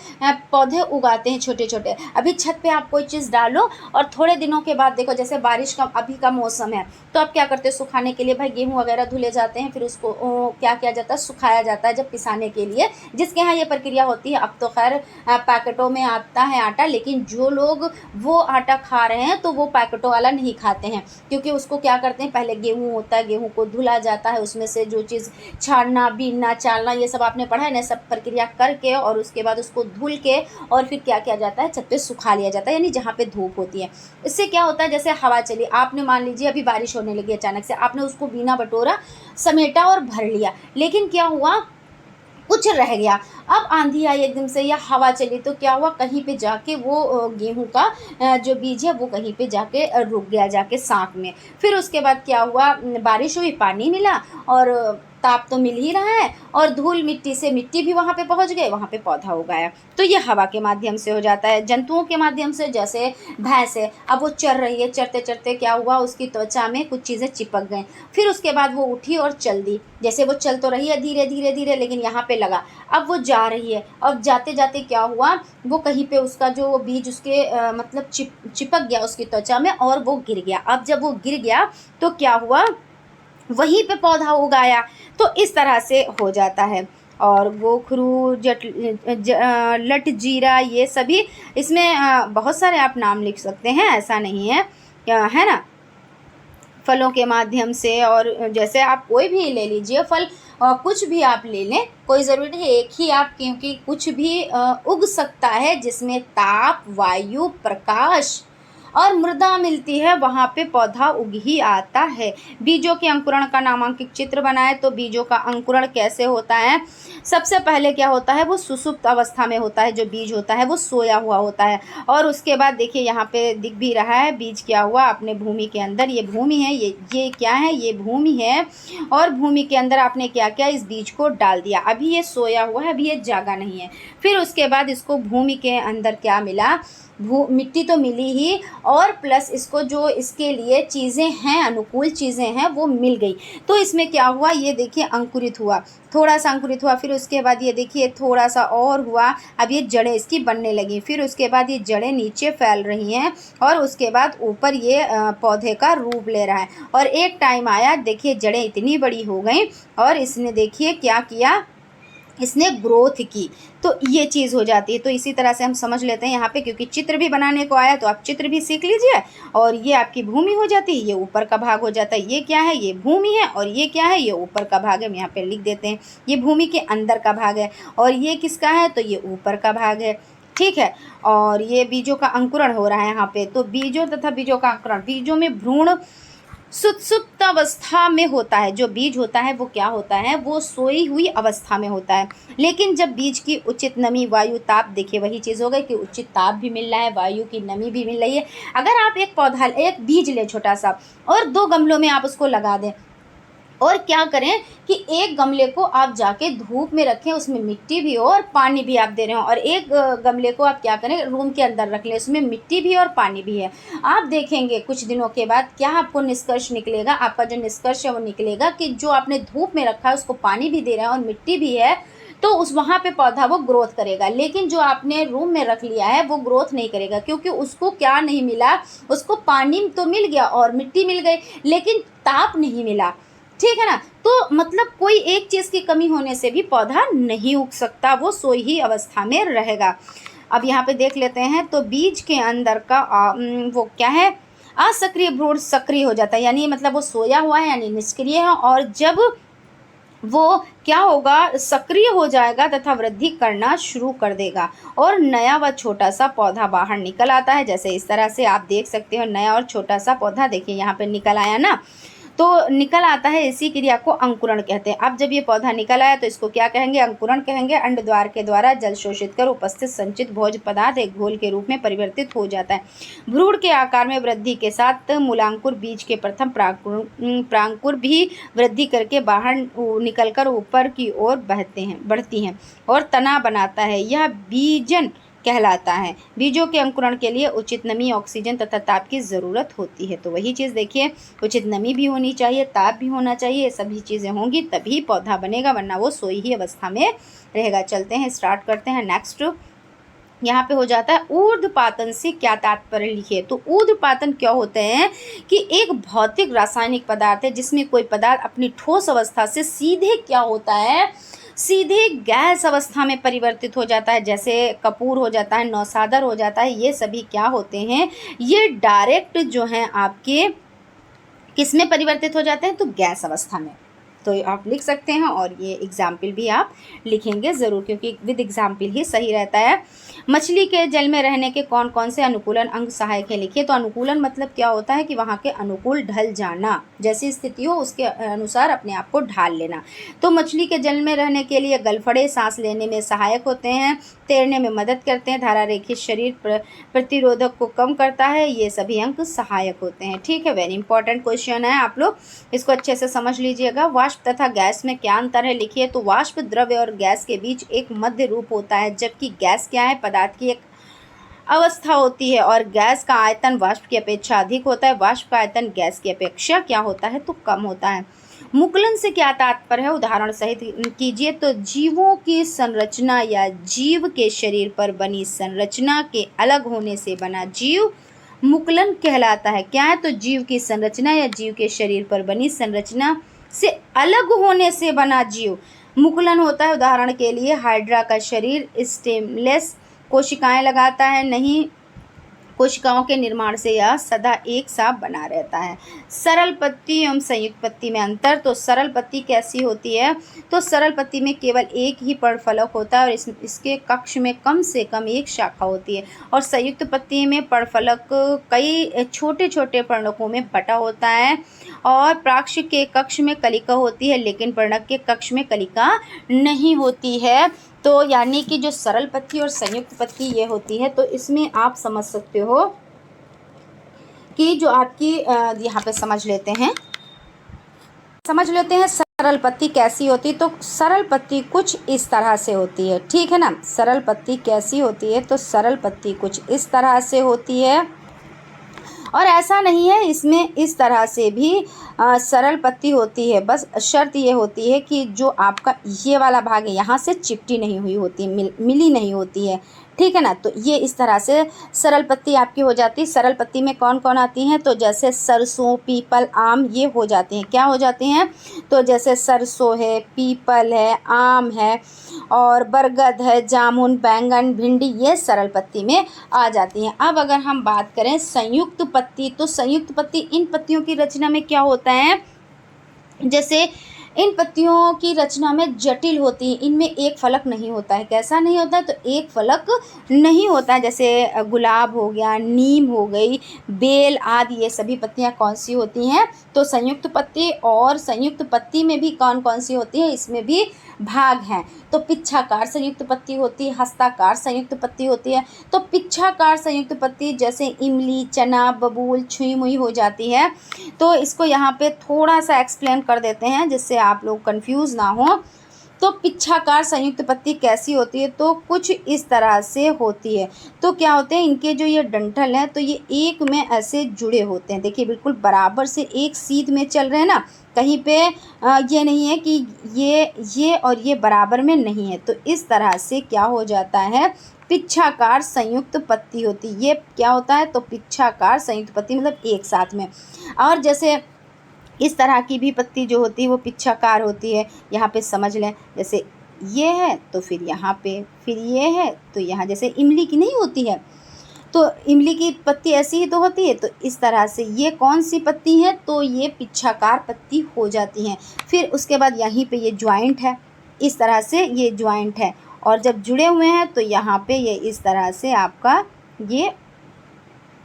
पौधे उगाते हैं छोटे छोटे। अभी छत पे आप कोई चीज़ डालो और थोड़े दिनों के बाद देखो, जैसे बारिश का अभी का मौसम है, तो आप क्या करते हैं, सुखाने के लिए भाई गेहूँ वगैरह धुले जाते हैं, फिर उसको क्या किया जाता है, सुखाया जाता है जब पिसाने के लिए, जिसके यहाँ ये प्रक्रिया होती है। अब तो खैर पैकेटों में आता है आटा, लेकिन जो लोग वो आटा खा रहे हैं तो वो पैकेटों वाला नहीं खाते हैं, क्योंकि उसको क्या करते हैं, पहले गेहूँ होता है, गेहूँ को धुला जाता है, उसमें से जो चीज़ छानना, बीनना, चालना, ये सब आपने पढ़ा है ना, सब प्रक्रिया करके और उसके बाद उसको धुल के और फिर क्या किया जाता है, छत पे सुखा लिया जाता है, यानी जहाँ पे धूप होती है। इससे क्या होता है, जैसे हवा चली, आपने मान लीजिए अभी बारिश होने लगी अचानक से, आपने उसको बीना बटोरा, समेटा और भर लिया, लेकिन क्या हुआ, कुछ रह गया। अब आंधी आई एकदम से या हवा चली तो क्या हुआ, कहीं पे जाके वो गेहूं का जो बीज है वो कहीं पे जाके रुक गया, जाके साँक में। फिर उसके बाद क्या हुआ, बारिश हुई, पानी मिला और ताप तो मिल ही रहा है और धूल मिट्टी से मिट्टी भी वहाँ पे पहुँच गए, वहाँ पे पौधा उगाया। तो ये हवा के माध्यम से हो जाता है। जंतुओं के माध्यम से, जैसे भैंस है, अब वो चर रही है, चरते चरते क्या हुआ, उसकी त्वचा में कुछ चीज़ें चिपक गई, फिर उसके बाद वो उठी और चल दी। जैसे वो चल तो रही है धीरे धीरे धीरे, लेकिन यहाँ पे लगा, अब वो जा रही है और जाते जाते क्या हुआ, वो कहीं पे उसका जो बीज उसके मतलब चिपक गया उसकी त्वचा में और वो गिर गया। अब जब वो गिर गया तो क्या हुआ, वहीं पे पौधा उगाया। तो इस तरह से हो जाता है। और गोखरू, लट जीरा, ये सभी इसमें बहुत सारे आप नाम लिख सकते हैं, ऐसा नहीं है, है ना। फलों के माध्यम से, और जैसे आप कोई भी ले लीजिए फल, कुछ भी आप ले लें, कोई ज़रूरी नहीं एक ही आप, क्योंकि कुछ भी उग सकता है जिसमें ताप, वायु, प्रकाश और मृदा मिलती है, वहाँ पे पौधा उग ही आता है। बीजों के अंकुरण का नामांकित चित्र बनाए तो बीजों का अंकुरण कैसे होता है। सबसे पहले क्या होता है, वो सुसुप्त अवस्था में होता है, जो बीज होता है वो सोया हुआ होता है। और उसके बाद देखिए यहाँ पे दिख भी रहा है बीज क्या हुआ, अपने भूमि के अंदर, ये भूमि है, ये क्या है, ये भूमि है, और भूमि के अंदर आपने क्या किया, इस बीज को डाल दिया। अभी ये सोया हुआ है, अभी ये जागा नहीं है। फिर उसके बाद इसको भूमि के अंदर क्या मिला, मिट्टी तो मिली ही, और प्लस इसको जो इसके लिए चीज़ें हैं, अनुकूल चीज़ें हैं, वो मिल गई। तो इसमें क्या हुआ, ये देखिए अंकुरित हुआ, थोड़ा सा अंकुरित हुआ, फिर उसके बाद ये देखिए थोड़ा सा और हुआ, अब ये जड़ें इसकी बनने लगी, फिर उसके बाद ये जड़ें नीचे फैल रही हैं और उसके बाद ऊपर ये पौधे का रूप ले रहा है। और एक टाइम आया, देखिए जड़ें इतनी बड़ी हो गई और इसने देखिए क्या किया, इसने ग्रोथ की। तो ये चीज़ हो जाती है। तो इसी तरह से हम समझ लेते हैं यहाँ पे, क्योंकि चित्र भी बनाने को आया तो आप चित्र भी सीख लीजिए। और ये आपकी भूमि हो जाती है, ये ऊपर का भाग हो जाता है। ये क्या है, ये भूमि है, और ये क्या है, ये ऊपर का भाग है। हम यहाँ पे लिख देते हैं, ये भूमि के अंदर का भाग है, और ये किसका है, तो ये ऊपर का भाग है, ठीक है। और ये बीजों का अंकुरण हो रहा है यहाँ पे। तो बीजों तथा बीजों का अंकुरण, बीजों में भ्रूण सुप्त अवस्था में होता है। जो बीज होता है वो क्या होता है, वो सोई हुई अवस्था में होता है। लेकिन जब बीज की उचित नमी, वायु, ताप, देखिए वही चीज़ हो गई कि उचित ताप भी मिल रहा है, वायु की नमी भी मिल रही है। अगर आप एक पौधा, एक बीज ले छोटा सा, और 2 गमलों में आप उसको लगा दें, और क्या करें कि एक गमले को आप जाके धूप में रखें, उसमें मिट्टी भी हो और पानी भी आप दे रहे हो, और एक गमले को आप क्या करें, रूम के अंदर रख लें, उसमें मिट्टी भी और पानी भी है। आप देखेंगे कुछ दिनों के बाद क्या आपको निष्कर्ष निकलेगा, आपका जो निष्कर्ष है वो निकलेगा कि जो आपने धूप में रखा है उसको पानी भी दे रहे हैं और मिट्टी भी है, तो उस वहाँ पे पौधा वो ग्रोथ करेगा। लेकिन जो आपने रूम में रख लिया है वो ग्रोथ नहीं करेगा, क्योंकि उसको क्या नहीं मिला, उसको पानी तो मिल गया और मिट्टी मिल गई, लेकिन ताप नहीं मिला, ठीक है ना। तो मतलब कोई एक चीज़ की कमी होने से भी पौधा नहीं उग सकता, वो सोई ही अवस्था में रहेगा। अब यहाँ पे देख लेते हैं, तो बीज के अंदर का वो क्या है, असक्रिय भ्रूण सक्रिय हो जाता है, यानी मतलब वो सोया हुआ है यानी निष्क्रिय है, और जब वो क्या होगा, सक्रिय हो जाएगा तथा वृद्धि करना शुरू कर देगा और नया व छोटा सा पौधा बाहर निकल आता है। जैसे इस तरह से आप देख सकते हो, नया और छोटा सा पौधा देखिए यहाँ पे निकल आया ना, तो निकल आता है, इसी क्रिया को अंकुरण कहते हैं। अब जब ये पौधा निकल आया तो इसको क्या कहेंगे, अंकुरण कहेंगे। अंड द्वार के द्वारा जल शोषित कर उपस्थित संचित भोज्य पदार्थ एक घोल के रूप में परिवर्तित हो जाता है। भ्रूण के आकार में वृद्धि के साथ मूलांकुर बीज के प्रथम प्रांकुर भी वृद्धि करके बाहर निकलकर ऊपर की ओर बढ़ती हैं और तना बनाता है। यह बीजन कहलाता है। बीजों के अंकुरण के लिए उचित नमी, ऑक्सीजन तथा ताप की ज़रूरत होती है। तो वही चीज़ देखिए, उचित नमी भी होनी चाहिए, ताप भी होना चाहिए, ये सभी चीज़ें होंगी तभी पौधा बनेगा, वरना वो सोई ही अवस्था में रहेगा। चलते हैं, स्टार्ट करते हैं। नेक्स्ट यहाँ पे हो जाता है ऊर्ध्वपातन से क्या तात्पर्य लिखिए। तो ऊर्ध्वपातन क्या होते हैं कि एक भौतिक रासायनिक पदार्थ है जिसमें कोई पदार्थ अपनी ठोस अवस्था से सीधे क्या होता है, सीधे गैस अवस्था में परिवर्तित हो जाता है। जैसे कपूर हो जाता है, नौसादर हो जाता है, ये सभी क्या होते हैं, ये डायरेक्ट जो हैं आपके किस में परिवर्तित हो जाते हैं, तो गैस अवस्था में। तो आप लिख सकते हैं, और ये एग्जाम्पल भी आप लिखेंगे ज़रूर, क्योंकि विद एग्जाम्पल ही सही रहता है। मछली के जल में रहने के कौन कौन से अनुकूलन अंग सहायक है लिखिए। तो अनुकूलन मतलब क्या होता है कि वहाँ के अनुकूल ढल जाना, जैसी स्थिति हो उसके अनुसार अपने आप को ढाल लेना। तो मछली के जल में रहने के लिए गलफड़े सांस लेने में सहायक होते हैं, तैरने में मदद करते हैं, धारा रेखित शरीर प्रतिरोधक को कम करता है, ये सभी अंग सहायक होते हैं। ठीक है, वेरी इंपॉर्टेंट क्वेश्चन है, आप लोग इसको अच्छे से समझ लीजिएगा। वाष्प तथा गैस में क्या अंतर है लिखिए। तो वाष्प द्रव्य और गैस के बीच एक मध्य रूप होता है, जबकि गैस क्या है, पदार्थ की एक अवस्था होती है, और गैस का आयतन वाष्प की अपेक्षा अधिक होता है, वाष्प का आयतन गैस की अपेक्षा क्या होता है, तो कम होता है। मुकुलन से क्या तात्पर्य है, उदाहरण सहित कीजिए। तो जीवों की संरचना या जीव के शरीर पर बनी संरचना के अलग होने से बना जीव मुकुलन कहलाता है। क्या है, तो जीव की संरचना या जीव के शरीर पर बनी संरचना से अलग होने से बना जीव मुकुलन होता है। उदाहरण के लिए हाइड्रा का शरीर स्टेमलेस कोशिकाएं लगाता है, नहीं कोशिकाओं के निर्माण से यह सदा एक सा बना रहता है। सरल पत्ती एवं संयुक्त पत्ती में अंतर। तो सरल पत्ती कैसी होती है, तो सरल पत्ती में केवल एक ही पर्णफलक होता है और इसके कक्ष में कम से कम एक शाखा होती है, और संयुक्त पत्ती में पर्णफलक कई छोटे छोटे पर्णकों में बटा होता है, और प्राक्ष के कक्ष में कलिका होती है, लेकिन पर्णक के कक्ष में कलिका नहीं होती है। तो यानी कि जो सरल पत्ती और संयुक्त पत्ती ये होती है, तो इसमें आप समझ सकते हो कि जो आपकी यहाँ पे समझ लेते हैं सरल पत्ती कैसी होती है। तो सरल पत्ती कुछ इस तरह से होती है, ठीक है ना। सरल पत्ती कैसी होती है, तो सरल पत्ती कुछ इस तरह से होती है, और ऐसा नहीं है, इसमें इस तरह से भी सरल पत्ती होती है। बस शर्त ये होती है कि जो आपका ये वाला भाग है यहाँ से चिपटी नहीं हुई होती, मिली नहीं होती है, ठीक है ना। तो ये इस तरह से सरल पत्ती आपकी हो जाती है। सरल पत्ती में कौन कौन आती हैं, तो जैसे सरसों, पीपल, आम, ये हो जाती हैं। क्या हो जाती हैं, तो जैसे सरसों है, पीपल है, आम है, और बरगद है, जामुन, बैंगन, भिंडी, ये सरल पत्ती में आ जाती हैं। अब अगर हम बात करें संयुक्त पत्ती, तो संयुक्त पत्ती इन पत्तियों की रचना में क्या होता है, जैसे इन पत्तियों की रचना में जटिल होती है, इनमें एक फलक नहीं होता है। कैसा नहीं होता है, तो एक फलक नहीं होता है। जैसे गुलाब हो गया, नीम हो गई, बेल आदि, ये सभी पत्तियां कौन सी होती हैं, तो संयुक्त पत्ती। और संयुक्त पत्ती में भी कौन कौन सी होती है, इसमें भी भाग हैं। तो पिच्छाकार संयुक्त पत्ती होती है, हस्ताकार संयुक्त पत्ती होती है। तो पिच्छाकार संयुक्त पत्ती जैसे इमली, चना, बबूल, छुई मुई हो जाती है। तो इसको यहाँ पे थोड़ा सा एक्सप्लेन कर देते हैं जिससे आप लोग कंफ्यूज ना हो। तो पिच्छाकार संयुक्त पत्ती कैसी होती है, तो कुछ इस तरह से होती है। तो क्या होते हैं, इनके जो ये डंठल हैं, तो ये एक में ऐसे जुड़े होते हैं। देखिए बिल्कुल बराबर से एक सीध में चल रहे हैं ना, कहीं पे ये नहीं है कि ये और ये बराबर में नहीं है। तो इस तरह से क्या हो जाता है, पिच्छाकार संयुक्त पत्ती होती है। ये क्या होता है, तो पिच्छाकार संयुक्त पत्ती मतलब एक साथ में। और जैसे इस तरह की भी पत्ती जो होती है वो पिच्छाकार होती है। यहाँ पे समझ लें, जैसे ये है तो फिर यहाँ पे, फिर ये है तो यहाँ, जैसे इमली की नहीं होती है तो इमली की पत्ती ऐसी ही तो होती है, तो इस तरह से ये कौन सी पत्ती है, तो ये पिच्छाकार पत्ती हो जाती हैं। फिर उसके बाद यहीं पे ये ज्वाइंट है, इस तरह से ये ज्वाइंट है, और जब जुड़े हुए हैं तो यहाँ पे ये इस तरह से आपका ये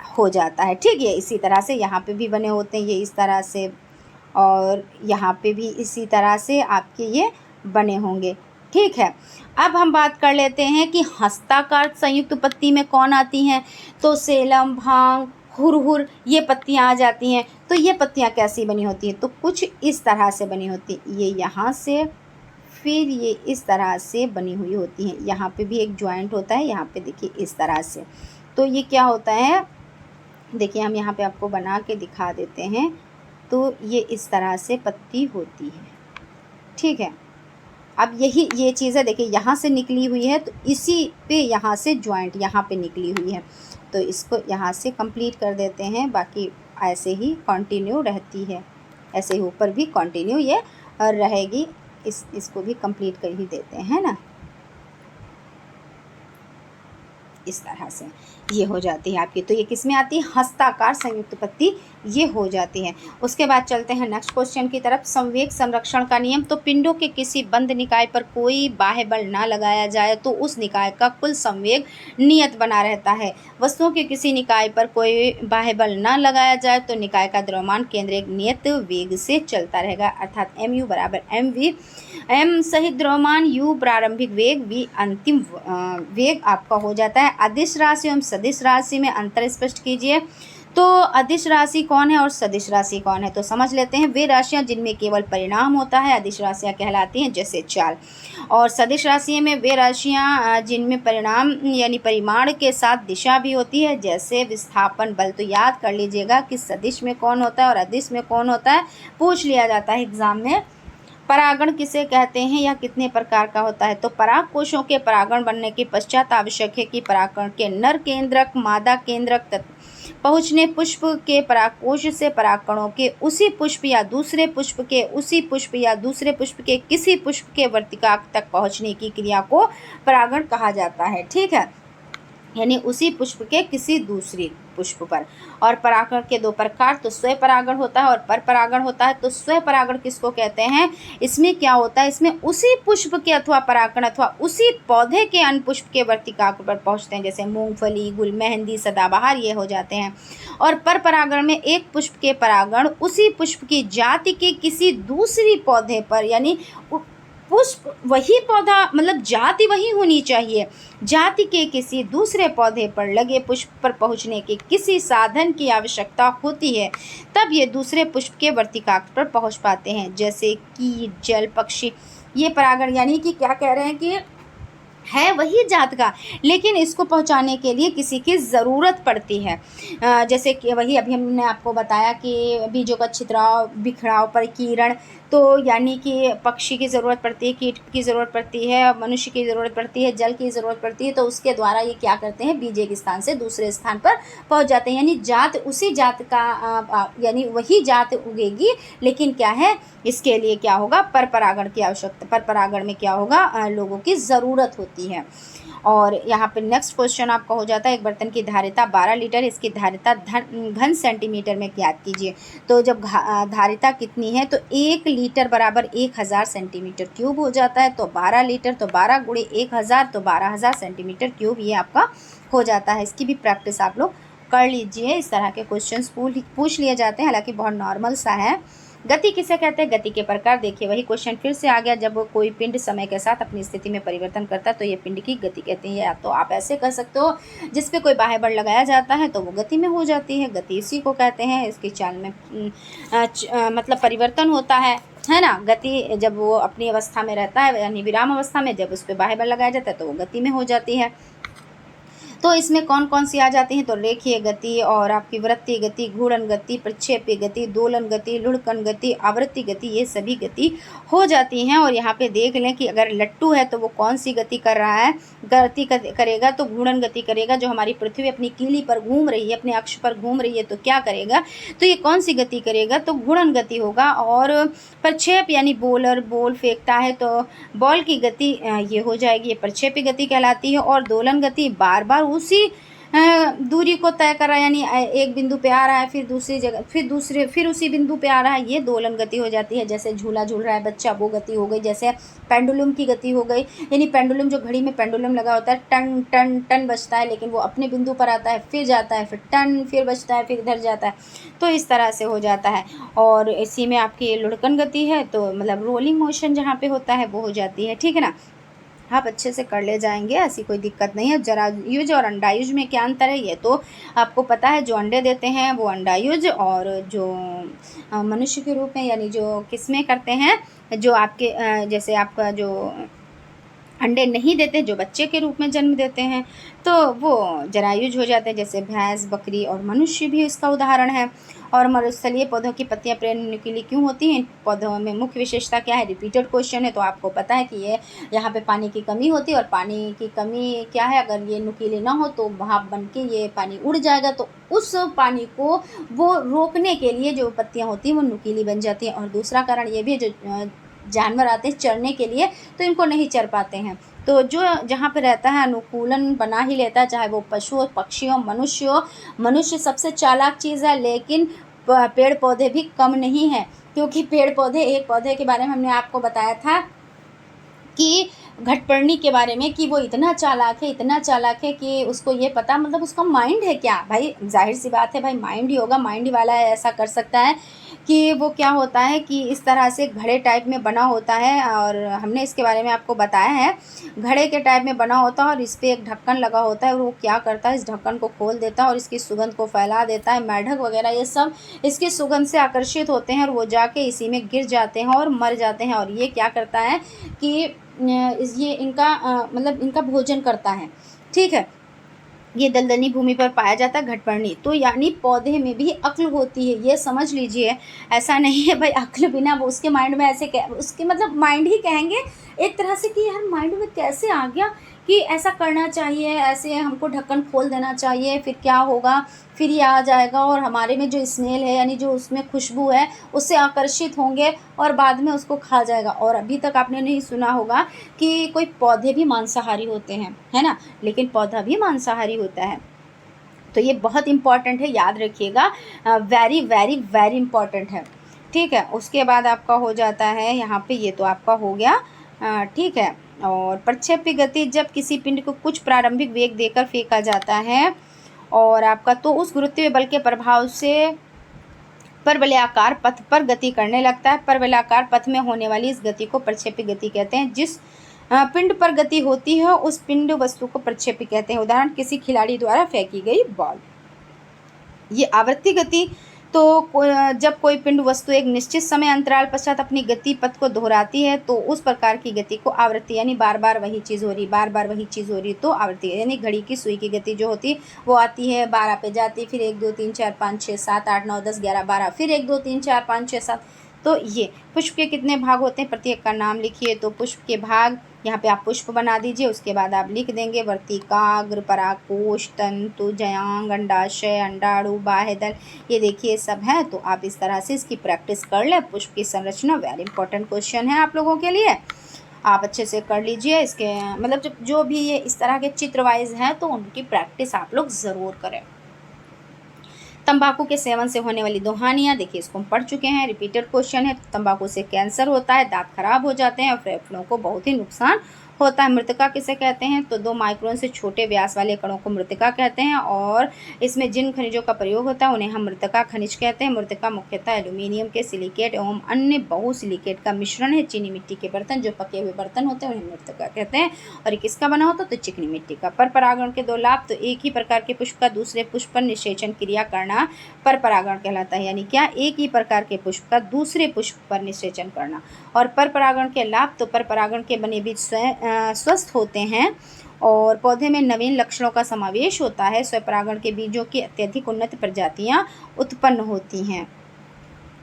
हो जाता है। ठीक है, इसी तरह से यहाँ पे भी बने होते हैं ये इस तरह से, और यहाँ पे भी इसी तरह से आपके ये बने होंगे। ठीक है, अब हम बात कर लेते हैं कि हस्ताकार संयुक्त पत्ती में कौन आती हैं, तो सेलम, भांग, हुरहुर ये पत्तियाँ आ जाती हैं। तो ये पत्तियाँ कैसी बनी होती हैं, तो कुछ इस तरह से बनी होती है, ये यहाँ से, फिर ये इस तरह से बनी हुई होती हैं। यहाँ पे भी एक जॉइंट होता है, यहाँ पे देखिए इस तरह से। तो ये क्या होता है, देखिए हम यहाँ पे आपको बना के दिखा देते हैं। तो ये इस तरह से पत्ती होती है। ठीक है, अब यही ये चीज़ है, देखिए यहाँ से निकली हुई है तो इसी पे यहाँ से जॉइंट यहाँ पे निकली हुई है, तो इसको यहाँ से कंप्लीट कर देते हैं। बाकी ऐसे ही कंटिन्यू रहती है, ऐसे ही ऊपर भी कंटिन्यू ये रहेगी। इसको भी कंप्लीट कर ही देते हैं ना, इस तरह से ये हो जाती है आपकी। तो ये किस में आती है, हस्ताकार संयुक्त पत्ती ये हो जाती है। उसके बाद चलते हैं नेक्स्ट क्वेश्चन की तरफ। संवेग संरक्षण का नियम, तो पिंडों के किसी बंद निकाय पर कोई बाह्य बल ना लगाया जाए तो उस निकाय का कुल संवेग नियत बना रहता है। वस्तुओं के किसी निकाय पर कोई बाह्य बल ना लगाया जाए तो निकाय का द्रव्यमान केंद्र एक नियत वेग से चलता रहेगा, अर्थात mu बराबर mv, m सहित द्रव्यमान, u प्रारंभिक वेग, v अंतिम वेग आपका हो जाता है। अदिश राशि एवं सदिश राशि में अंतर स्पष्ट कीजिए। तो अदिश राशि कौन है और सदिश राशि कौन है, तो समझ लेते हैं। वे राशियां जिनमें केवल परिणाम होता है अदिश राशियां कहलाती हैं, जैसे चाल। और सदिश राशि में वे राशियां जिनमें परिणाम यानी परिमाण के साथ दिशा भी होती है, जैसे विस्थापन बल। तो याद कर लीजिएगा कि सदिश में कौन होता है और अदिश में कौन होता है, पूछ लिया जाता है एग्जाम में। परागण किसे कहते हैं या कितने प्रकार का होता है, तो पराग कोशों के परागण बनने के पश्चात आवश्यक है कि परागण के नर केंद्रक मादा केंद्रक पहुँचने पुष्प के परागकोश से परागकणों के उसी पुष्प या दूसरे पुष्प के उसी पुष्प या दूसरे पुष्प के किसी पुष्प के वर्तिकाक तक पहुँचने की क्रिया को परागण कहा जाता है। ठीक है, यानी उसी पुष्प के किसी दूसरी पुष्प पर। और परागण के दो प्रकार, तो स्वयं परागण होता है और पर परागण होता है। तो स्वयं परागण किसको कहते हैं, इसमें क्या होता है, इसमें उसी पुष्प के अथवा परागण अथवा उसी पौधे के अन्य पुष्प के वर्तिकाक पर पहुंचते हैं, जैसे मूंगफली, गुल, मेहंदी, सदाबहार ये हो जाते हैं। और पर परागण में एक पुष्प के परागण उसी पुष्प की जाति के किसी दूसरी पौधे पर, यानी पुष्प वही पौधा, मतलब जाति वही होनी चाहिए, जाति के किसी दूसरे पौधे पर लगे पुष्प पर पहुंचने के किसी साधन की आवश्यकता होती है, तब ये दूसरे पुष्प के वर्तिकाक पर पहुंच पाते हैं, जैसे कीट, जल, पक्षी। ये परागण यानी कि क्या कह रहे हैं कि है वही जात का, लेकिन इसको पहुंचाने के लिए किसी की ज़रूरत पड़ती है। जैसे कि वही अभी हमने आपको बताया कि बीजों का छितराव, बिखराव, परिकीर्ण, तो यानी कि पक्षी की ज़रूरत पड़ती है, कीट की ज़रूरत पड़ती है, मनुष्य की ज़रूरत पड़ती है, जल की ज़रूरत पड़ती है। तो उसके द्वारा ये क्या करते हैं, बीज एक स्थान से दूसरे स्थान पर पहुंच जाते हैं, यानी जात उसी जात का यानी वही जात उगेगी, लेकिन क्या है, इसके लिए क्या होगा, पर परागण की आवश्यकता, पर परागण में क्या होगा, लोगों की ज़रूरत होती है। और यहाँ पे नेक्स्ट क्वेश्चन आपका हो जाता है, एक बर्तन की धारिता 12 लीटर, इसकी धारिता घन सेंटीमीटर में ज्ञात कीजिए। तो जब धारिता कितनी है, तो 1 लीटर बराबर 1000 सेंटीमीटर क्यूब हो जाता है। तो 12 लीटर तो 12 गुणे 1000 तो 12000 सेंटीमीटर क्यूब ये आपका हो जाता है। इसकी भी प्रैक्टिस आप लोग कर लीजिए, इस तरह के क्वेश्चन पूछ लिए जाते हैं, हालांकि बहुत नॉर्मल सा है। गति किसे कहते हैं, गति के प्रकार। देखिए वही क्वेश्चन फिर से आ गया, जब कोई पिंड समय के साथ अपनी स्थिति में परिवर्तन करता है तो ये पिंड की गति कहते हैं। या तो आप ऐसे कह सकते हो, जिस पे कोई बाह्य बल लगाया जाता है तो वो गति में हो जाती है, गति इसी को कहते हैं। इसकी चाल में मतलब परिवर्तन होता है ना। गति जब वो अपनी अवस्था में रहता है, यानी विराम अवस्था में, जब उस पर बाह्य बल लगाया जाता है तो वो गति में हो जाती है। तो इसमें कौन कौन सी आ जाती हैं, तो रेखीय गति और आपकी वृत्तीय गति, घूर्णन गति, प्रक्षेपीय गति, दोलन गति, लुढ़कन गति, आवृत्ति गति, ये सभी गति हो जाती हैं। और यहाँ पे देख लें कि अगर लट्टू है तो वो कौन सी गति कर रहा है, गति करेगा तो घूर्णन गति करेगा। जो हमारी पृथ्वी अपनी कीली पर घूम रही है, अपने अक्ष पर घूम रही है, तो क्या करेगा, तो ये कौन सी गति करेगा, तो घूर्णन गति होगा। और प्रक्षेप यानी बॉल फेंकता है तो बॉल की गति ये हो जाएगी, ये प्रक्षेपी गति कहलाती है। और दोलन गति बार बार उसी दूरी को तय कर रहा है, यानी एक बिंदु पे आ रहा है, फिर दूसरी जगह, फिर उसी बिंदु पे आ रहा है, ये दोलन गति हो जाती है। जैसे झूला झूल रहा है बच्चा, वो गति हो गई। जैसे पेंडुलम की गति हो गई, यानी पेंडुलम, जो घड़ी में पेंडुलम लगा होता है, टन टन टन बजता है, लेकिन वो अपने बिंदु पर आता है, फिर जाता है, फिर टन, फिर बजता है, फिर इधर जाता है, तो इस तरह से हो जाता है। और इसी में आपकी लुढ़कन गति है, तो मतलब रोलिंग मोशन जहाँ पे होता है वो हो जाती है, ठीक है ना। आप अच्छे से कर ले जाएंगे, ऐसी कोई दिक्कत नहीं है। जरायुज और अंडायुज में क्या अंतर है, ये तो आपको पता है। जो अंडे देते हैं वो अंडायुज, और जो मनुष्य के रूप में, यानी जो किसमें करते हैं, जो आपके जैसे आपका जो अंडे नहीं देते, जो बच्चे के रूप में जन्म देते हैं, तो वो जरायुज हो जाते हैं। जैसे भैंस, बकरी और मनुष्य भी इसका उदाहरण है। और मरुस्थलीय पौधों की पत्तियां पेड़ नुकीली क्यों होती हैं, पौधों में मुख्य विशेषता क्या है, रिपीटेड क्वेश्चन है, तो आपको पता है कि ये यहाँ पे पानी की कमी होती है। और पानी की कमी क्या है, अगर ये नुकीले ना हो तो भाप बन के ये पानी उड़ जाएगा, तो उस पानी को वो रोकने के लिए जो पत्तियाँ होती हैं वो नुकीली बन जाती हैं। और दूसरा कारण ये भी है, जो जानवर आते हैं चरने के लिए तो इनको नहीं चर पाते हैं, तो जो जहाँ पे रहता है अनुकूलन बना ही लेता है, चाहे वो पशु हो, पक्षी हो, मनुष्य हो। मनुष्य सबसे चालाक चीज़ है, लेकिन पेड़ पौधे भी कम नहीं है, क्योंकि पेड़ पौधे, एक पौधे के बारे में हमने आपको बताया था कि घटपर्णी के बारे में, कि वो इतना चालाक है कि उसको ये पता, मतलब उसका माइंड है क्या भाई, जाहिर सी बात है भाई, माइंड ही होगा, माइंड ही वाला है, ऐसा कर सकता है कि वो क्या होता है कि इस तरह से घड़े टाइप में बना होता है। और हमने इसके बारे में आपको बताया है, घड़े के टाइप में बना होता है और इस पर एक ढक्कन लगा होता है, और वो क्या करता है, इस ढक्कन को खोल देता है और इसकी सुगंध को फैला देता है। मेढक वगैरह ये सब इसकी सुगंध से आकर्षित होते हैं और वो जाके इसी में गिर जाते हैं और मर जाते हैं। और ये क्या करता है कि ये इनका मतलब इनका भोजन करता है, ठीक है। ये दलदली भूमि पर पाया जाता है घटपर्णी। तो यानी पौधे में भी अक्ल होती है, ये समझ लीजिए। ऐसा नहीं है भाई अक्ल बिना, वो उसके माइंड में ऐसे उसके मतलब माइंड ही कहेंगे एक तरह से कि यार माइंड में कैसे आ गया कि ऐसा करना चाहिए, ऐसे हमको ढक्कन खोल देना चाहिए, फिर क्या होगा, फिर ये आ जाएगा और हमारे में जो स्मेल है, यानी जो उसमें खुशबू है, उससे आकर्षित होंगे और बाद में उसको खा जाएगा। और अभी तक आपने नहीं सुना होगा कि कोई पौधे भी मांसाहारी होते हैं, है ना, लेकिन पौधा भी मांसाहारी होता है। तो ये बहुत इम्पॉर्टेंट है, याद रखिएगा, वेरी वेरी वेरी इम्पॉर्टेंट है, ठीक है। उसके बाद आपका हो जाता है यहाँ पे, ये तो आपका हो गया, ठीक है। और प्रक्षेपी गति, जब किसी पिंड को कुछ प्रारंभिक वेग देकर फेंका जाता है और आपका, तो उस गुरुत्वीय बल के प्रभाव से परवलयाकार पथ पर गति करने लगता है। परवलयाकार पथ में होने वाली इस गति को प्रक्षेपी गति कहते हैं। जिस पिंड पर गति होती है उस पिंड वस्तु को प्रक्षेपी कहते हैं। उदाहरण, किसी खिलाड़ी द्वारा फेंकी गई बॉल। ये आवृत्ति गति, तो जब कोई पिंड वस्तु एक निश्चित समय अंतराल पश्चात अपनी गति पथ को दोहराती है तो उस प्रकार की गति को आवृत्ति, यानी बार बार वही चीज़ हो रही, बार बार वही चीज़ हो रही, तो आवृत्ति। यानी घड़ी की सुई की गति जो होती है वो आती है 12 पे जाती, फिर 1 2 3 4 5 6 7 8 9 10 11 12, फिर 1 2 3 4 5 6 7। तो ये पुष्प के कितने भाग होते हैं, प्रत्येक का नाम लिखिए। तो पुष्प के भाग, यहाँ पे आप पुष्प बना दीजिए, उसके बाद आप लिख देंगे वर्तिकाग्र, परागकोश, तंतु, जयांग, अंडाशय, अंडाणु, बाह्यदल, ये देखिए सब है। तो आप इस तरह से इसकी प्रैक्टिस कर लें। पुष्प की संरचना वेरी इंपॉर्टेंट क्वेश्चन है आप लोगों के लिए, आप अच्छे से कर लीजिए। इसके मतलब जो भी ये इस तरह के चित्र वाइज हैं तो उनकी प्रैक्टिस आप लोग ज़रूर करें। तंबाकू के सेवन से होने वाली दो हानियाँ, देखिए इसको हम पढ़ चुके हैं, रिपीटेड क्वेश्चन है। तंबाकू से कैंसर होता है, दांत खराब हो जाते हैं और फेफड़ों को बहुत ही नुकसान होता है। मृतिका किसे कहते हैं, तो 2 माइक्रोन से छोटे व्यास वाले कणों को मृतिका कहते हैं। और इसमें जिन खनिजों का प्रयोग होता है उन्हें हम मृतिका खनिज कहते हैं। मृतिका मुख्यतः एल्यूमिनियम के सिलिकेट एवं अन्य बहुसिलिकेट का मिश्रण है। चीनी मिट्टी के बर्तन, जो पके हुए बर्तन होते हैं उन्हें मृतिका कहते हैं। और ये किसका बना होता है, तो चिकनी मिट्टी का। पर परागण के 2 लाभ, तो एक ही प्रकार के पुष्प का दूसरे पुष्प पर निषेचन क्रिया करना पर परागण कहलाता है। यानी क्या, एक ही प्रकार के पुष्प का दूसरे पुष्प पर निषेचन करना। और पर परागण के लाभ, तो पर परागण के बने बीज स्वस्थ होते हैं और पौधे में नवीन लक्षणों का समावेश होता है। स्वपरागण के बीजों की अत्यधिक उन्नत प्रजातियाँ उत्पन्न होती हैं।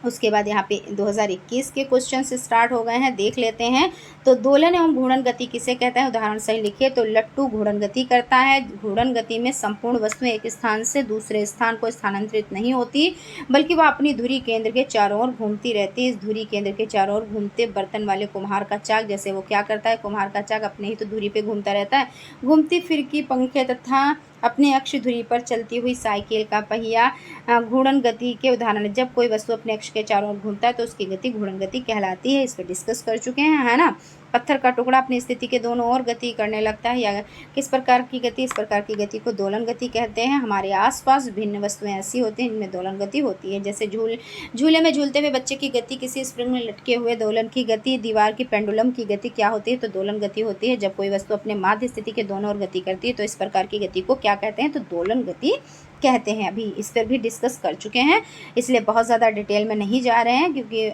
उसके बाद यहाँ पे 2021 के क्वेश्चन से स्टार्ट हो गए हैं, देख लेते हैं। तो दोलन एवं घूर्णन गति किसे कहते हैं, उदाहरण सही लिखिए। तो लट्टू घूर्णन गति करता है। घूर्णन गति में संपूर्ण वस्तुएं एक स्थान से दूसरे स्थान को स्थानांतरित नहीं होती, बल्कि वह अपनी धुरी केंद्र के चारों ओर घूमती रहती है। इस धुरी केंद्र के चारों ओर घूमते बर्तन वाले कुम्हार का चाक, जैसे वो क्या करता है, कुम्हार का चाक अपने ही तो धुरी पे घूमता रहता है। घूमती फिरकी पंखे तथा अपने अक्ष धुरी पर चलती हुई साइकिल का पहिया घूर्णन गति के उदाहरण है। जब कोई वस्तु अपने अक्ष के चारों ओर घूमता है तो उसकी गति घूर्णन गति कहलाती है। इस पर डिस्कस कर चुके हैं, है ना। पत्थर का टुकड़ा अपनी स्थिति के दोनों ओर गति करने लगता है, या किस प्रकार की गति, इस प्रकार की गति को दोलन गति कहते हैं। हमारे आसपास भिन्न वस्तुएं ऐसी होती हैं जिनमें दोलन गति होती है, जैसे झूले में झूलते हुए बच्चे की गति, किसी स्प्रिंग में लटके हुए दोलन की गति, दीवार की पेंडुलम की गति क्या होती है, तो दोलन गति होती है। जब कोई वस्तु अपने माध्य स्थिति के दोनों ओर गति करती है तो इस प्रकार की गति को क्या कहते हैं, तो दोलन गति कहते हैं। अभी इस पर भी डिस्कस कर चुके हैं, इसलिए बहुत ज़्यादा डिटेल में नहीं जा रहे हैं, क्योंकि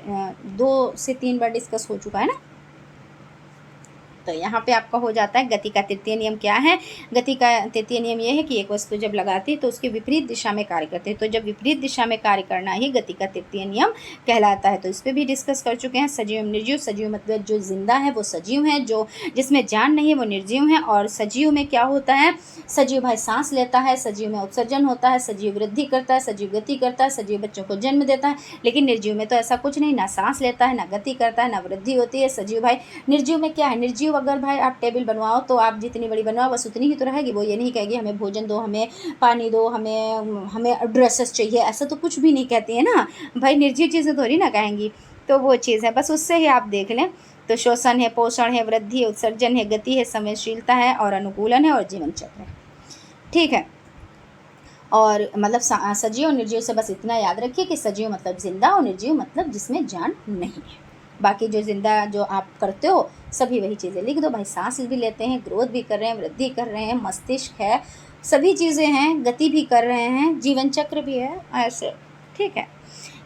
2 से 3 बार डिस्कस हो चुका है ना। तो यहाँ पे आपका हो जाता है गति का तृतीय नियम क्या है। गति का तृतीय नियम ये है कि एक वस्तु जब लगाती है तो उसके विपरीत दिशा में कार्य करती है। तो जब विपरीत दिशा में कार्य करना ही गति का तृतीय नियम कहलाता है। तो इस पर भी डिस्कस कर चुके हैं। सजीव निर्जीव, सजीव मतलब जो जिंदा है वो सजीव है, जो जिसमें जान नहीं है वो निर्जीव है। और सजीव में क्या होता है, सजीव भाई सांस लेता है, सजीव में उत्सर्जन होता है, सजीव वृद्धि करता है, सजीव गति करता है, सजीव बच्चों को जन्म देता है। लेकिन निर्जीव में तो ऐसा कुछ नहीं, ना सांस लेता है, ना गति करता है, ना वृद्धि होती है। सजीव भाई, निर्जीव में क्या है, निर्जीव अगर भाई आप टेबल बनवाओ तो आप जितनी बड़ी बनवाओ बस उतनी ही तो रहेगी, वो ये नहीं कहेगी हमें भोजन दो, हमें पानी दो, हमें ड्रेसेस चाहिए, ऐसा तो कुछ भी नहीं कहती है ना भाई। निर्जीव चीज़ें थोड़ी ना कहेंगी, तो वो चीज़ है, बस उससे ही आप देख लें। तो श्वसन है, पोषण है, वृद्धि, उत्सर्जन है, गति है, संवेदनशीलता है और अनुकूलन है और जीवन चक्र है। ठीक है। और मतलब सजीव और निर्जीव से बस इतना याद रखिए कि सजीव मतलब जिंदा और निर्जीव मतलब जिसमें जान नहीं है। बाकी जो जिंदा जो आप करते हो सभी वही चीज़ें लिख दो भाई। सांस भी लेते हैं, ग्रोथ भी कर रहे हैं, वृद्धि कर रहे हैं, मस्तिष्क है, सभी चीज़ें हैं, गति भी कर रहे हैं, जीवन चक्र भी है, ऐसे। ठीक है।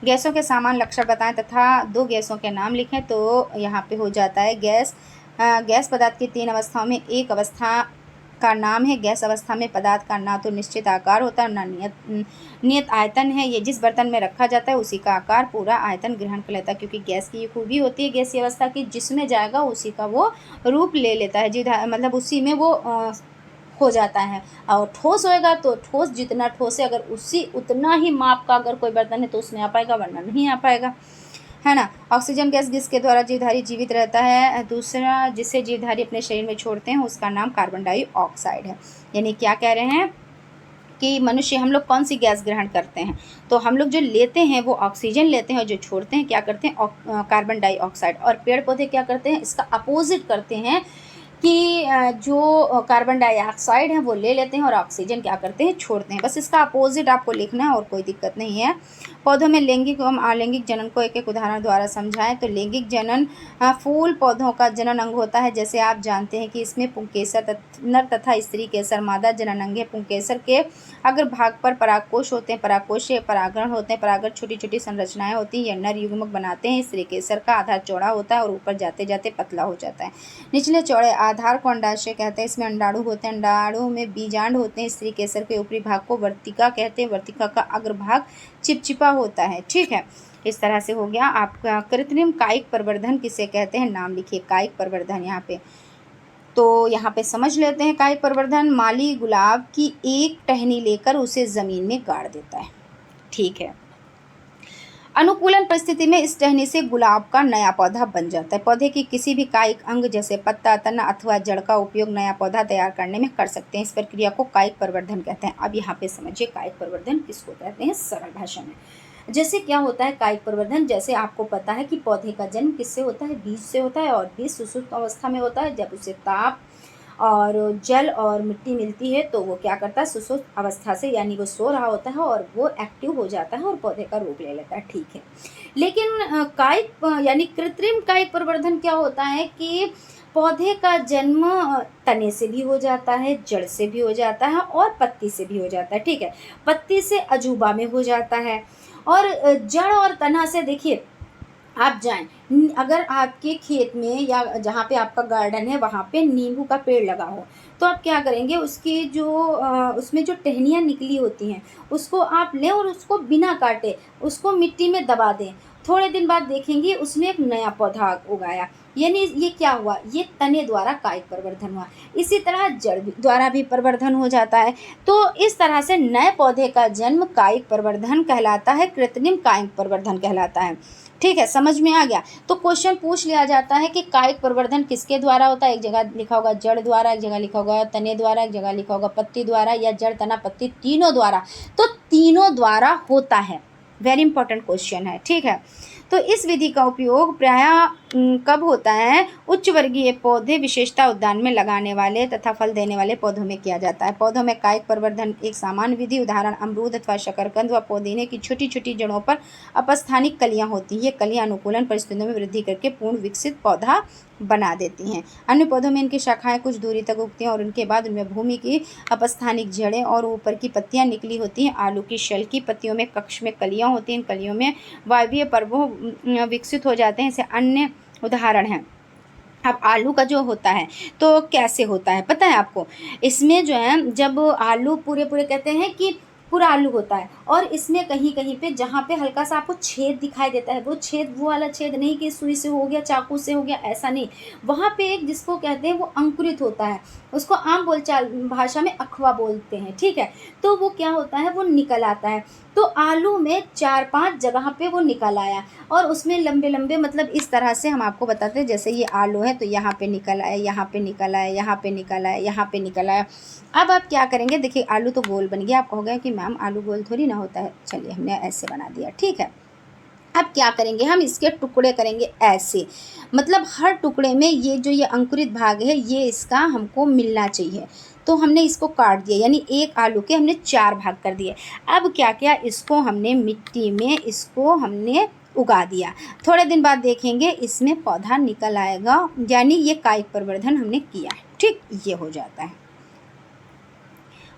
गैसों के समान लक्षण बताएं तथा 2 गैसों के नाम लिखें। तो यहाँ पे हो जाता है गैस पदार्थ की 3 अवस्थाओं में एक अवस्था का नाम है। गैस अवस्था में पदार्थ का ना तो निश्चित आकार होता है ना नियत आयतन है। ये जिस बर्तन में रखा जाता है उसी का आकार पूरा आयतन ग्रहण कर लेता है, क्योंकि गैस की ये खूबी होती है गैसीय अवस्था की, जिसमें जाएगा उसी का वो रूप ले लेता है, मतलब उसी में वो हो जाता है। और ठोस होएगा तो ठोस, जितना ठोस है अगर उसी उतना ही माप का अगर कोई बर्तन है तो उसमें आ पाएगा, वरना नहीं आ पाएगा, है ना। ऑक्सीजन गैस जिसके द्वारा जीवधारी जीवित रहता है, दूसरा जिसे जीवधारी अपने शरीर में छोड़ते हैं उसका नाम कार्बन डाइऑक्साइड है। यानी क्या कह रहे हैं कि मनुष्य, हम लोग कौन सी गैस ग्रहण करते हैं, तो हम लोग जो लेते हैं वो ऑक्सीजन लेते हैं, और जो छोड़ते हैं क्या करते हैं, कार्बन डाइऑक्साइड। और पेड़ पौधे क्या करते हैं, इसका अपोजिट करते हैं कि जो कार्बन डाइऑक्साइड है वो ले लेते हैं और ऑक्सीजन क्या करते हैं, छोड़ते हैं। बस इसका अपोजिट आपको लिखना है और कोई दिक्कत नहीं है। पौधों में लैंगिक एवं अलैंगिक जनन को एक एक उदाहरण द्वारा समझाएं। तो लैंगिक जनन फूल पौधों का जनन अंग होता है। जैसे आप जानते हैं कि इसमें पुंकेसर नर तथा स्त्री केसर मादा जनन अंग है। पुंकेसर के अग्र भाग पर परागकोश होते हैं, परागकोश से परागण होते हैं, परागण छोटी छोटी संरचनाएं होती हैं, यह नर युग्मक बनाते हैं। स्त्री केसर का आधार चौड़ा होता है और ऊपर जाते जाते पतला हो जाता है। निचले चौड़े आधार को अंडाशय कहते हैं। इसमें अंडाणु होते हैं, अंडाणु में बीजांड होते हैं। स्त्री केसर के ऊपरी भाग को वर्तिका कहते हैं, वर्तिका का अग्रभाग चिपचिपा होता है। ठीक है, इस तरह से हो गया आपका। कृत्रिम कायिक प्रवर्धन किसे कहते हैं, नाम लिखिए। कायिक प्रवर्धन यहाँ पे, तो यहाँ पे समझ लेते हैं। कायिक प्रवर्धन, माली गुलाब की एक टहनी लेकर उसे ज़मीन में गाड़ देता है। ठीक है। अनुकूलन परिस्थिति में इस टहनी से गुलाब का नया पौधा बन जाता है। पौधे की किसी भी कायिक अंग जैसे पत्ता, तना अथवा जड़ का उपयोग नया पौधा तैयार करने में कर सकते हैं। इस प्रक्रिया को कायिक प्रवर्धन कहते हैं। अब यहाँ पे समझिए कायिक प्रवर्धन किसको कहते हैं सरल भाषा में। जैसे क्या होता है कायिक प्रवर्धन, जैसे आपको पता है कि पौधे का जन्म किससे होता है, बीज से होता है, और बीज सुसुप्त अवस्था में होता है। जब उसे ताप और जल और मिट्टी मिलती है तो वो क्या करता है, सुसुप्त अवस्था से, यानी वो सो रहा होता है और वो एक्टिव हो जाता है और पौधे का रूप ले लेता है। ठीक है। लेकिन कायिक यानी कृत्रिम कायिक प्रवर्धन क्या होता है कि पौधे का जन्म तने से भी हो जाता है, जड़ से भी हो जाता है और पत्ती से भी हो जाता है। ठीक है। पत्ती से अजूबा में हो जाता है, और जड़ और तना से देखिए आप जाएं, अगर आपके खेत में या जहाँ पे आपका गार्डन है वहाँ पे नींबू का पेड़ लगा हो तो आप क्या करेंगे, उसकी जो उसमें जो टहनियाँ निकली होती हैं उसको आप लें और उसको बिना काटे उसको मिट्टी में दबा दें। थोड़े दिन बाद देखेंगे उसमें एक नया पौधा उगाया, यानी ये क्या हुआ, ये तने द्वारा कायिक परिवर्धन हुआ। इसी तरह जड़ द्वारा भी परिवर्धन हो जाता है। तो इस तरह से नए पौधे का जन्म कायिक परिवर्धन कहलाता है, कृत्रिम कायिक परिवर्धन कहलाता है। ठीक है, समझ में आ गया। तो क्वेश्चन पूछ लिया जाता है कि कायिक परिवर्धन किसके द्वारा होता है। एक जगह लिखा होगा जड़ द्वारा, एक जगह लिखा होगा तने द्वारा, एक जगह लिखा होगा पत्ती द्वारा, या जड़ तना पत्ती तीनों द्वारा। तो तीनों द्वारा होता है, वेरी इंपॉर्टेंट क्वेश्चन है। ठीक है, तो इस विधि का उपयोग प्रायः कब होता है, उच्च वर्गीय पौधे विशेषता उद्यान में लगाने वाले तथा फल देने वाले पौधों में किया जाता है। पौधों में कायिक परिवर्धन एक सामान्य विधि, उदाहरण अमरूद अथवा शकरकंद व पुदीने की छोटी छोटी जड़ों पर अपस्थानिक कलियां होती हैं। ये कलियां अनुकूलन परिस्थितियों में वृद्धि करके पूर्ण विकसित पौधा बना देती हैं। अन्य पौधों में इनकी शाखाएं कुछ दूरी तक उगती हैं और उनके बाद उनमें भूमि की अपस्थानिक जड़ें और ऊपर की पत्तियां निकली होती हैं। आलू की शल की पत्तियों में कक्ष में कलियां होती हैं। इन कलियों में वायवीय पर्वों विकसित हो जाते हैं। इसे अन्य उदाहरण हैं। अब आलू का जो होता है तो कैसे होता है पता है आपको, इसमें जो है जब आलू पूरे पूरे कहते हैं कि पूरा आलू होता है और इसमें कहीं कहीं पे जहाँ पे हल्का सा आपको छेद दिखाई देता है, वो छेद वो वाला छेद नहीं कि सुई से हो गया, चाकू से हो गया, ऐसा नहीं। वहाँ पे एक जिसको कहते हैं वो अंकुरित होता है, उसको आम बोलचाल भाषा में अखवा बोलते हैं। ठीक है, तो वो क्या होता है, वो निकल आता है। तो आलू में 4-5 जगह पे वो निकल आया और उसमें लंबे लंबे, मतलब इस तरह से हम आपको बताते हैं, जैसे ये आलू है तो यहाँ पे निकल आया, यहाँ पे निकल आया, यहाँ पे निकल आया, यहाँ पे निकल आया। अब आप क्या करेंगे, देखिए आलू तो गोल बन गया। आप कहोगे कि मैम आलू गोल थोड़ी ना होता है, चलिए हमने ऐसे बना दिया। ठीक है, अब क्या करेंगे, हम इसके टुकड़े करेंगे ऐसे, मतलब हर टुकड़े में ये जो ये अंकुरित भाग है ये इसका हमको मिलना चाहिए। तो हमने इसको काट दिया, यानी एक आलू के हमने 4 भाग कर दिए। अब क्या किया, इसको हमने मिट्टी में इसको हमने उगा दिया। थोड़े दिन बाद देखेंगे इसमें पौधा निकल आएगा, यानी ये कायिक परिवर्धन हमने किया है। ठीक, ये हो जाता है।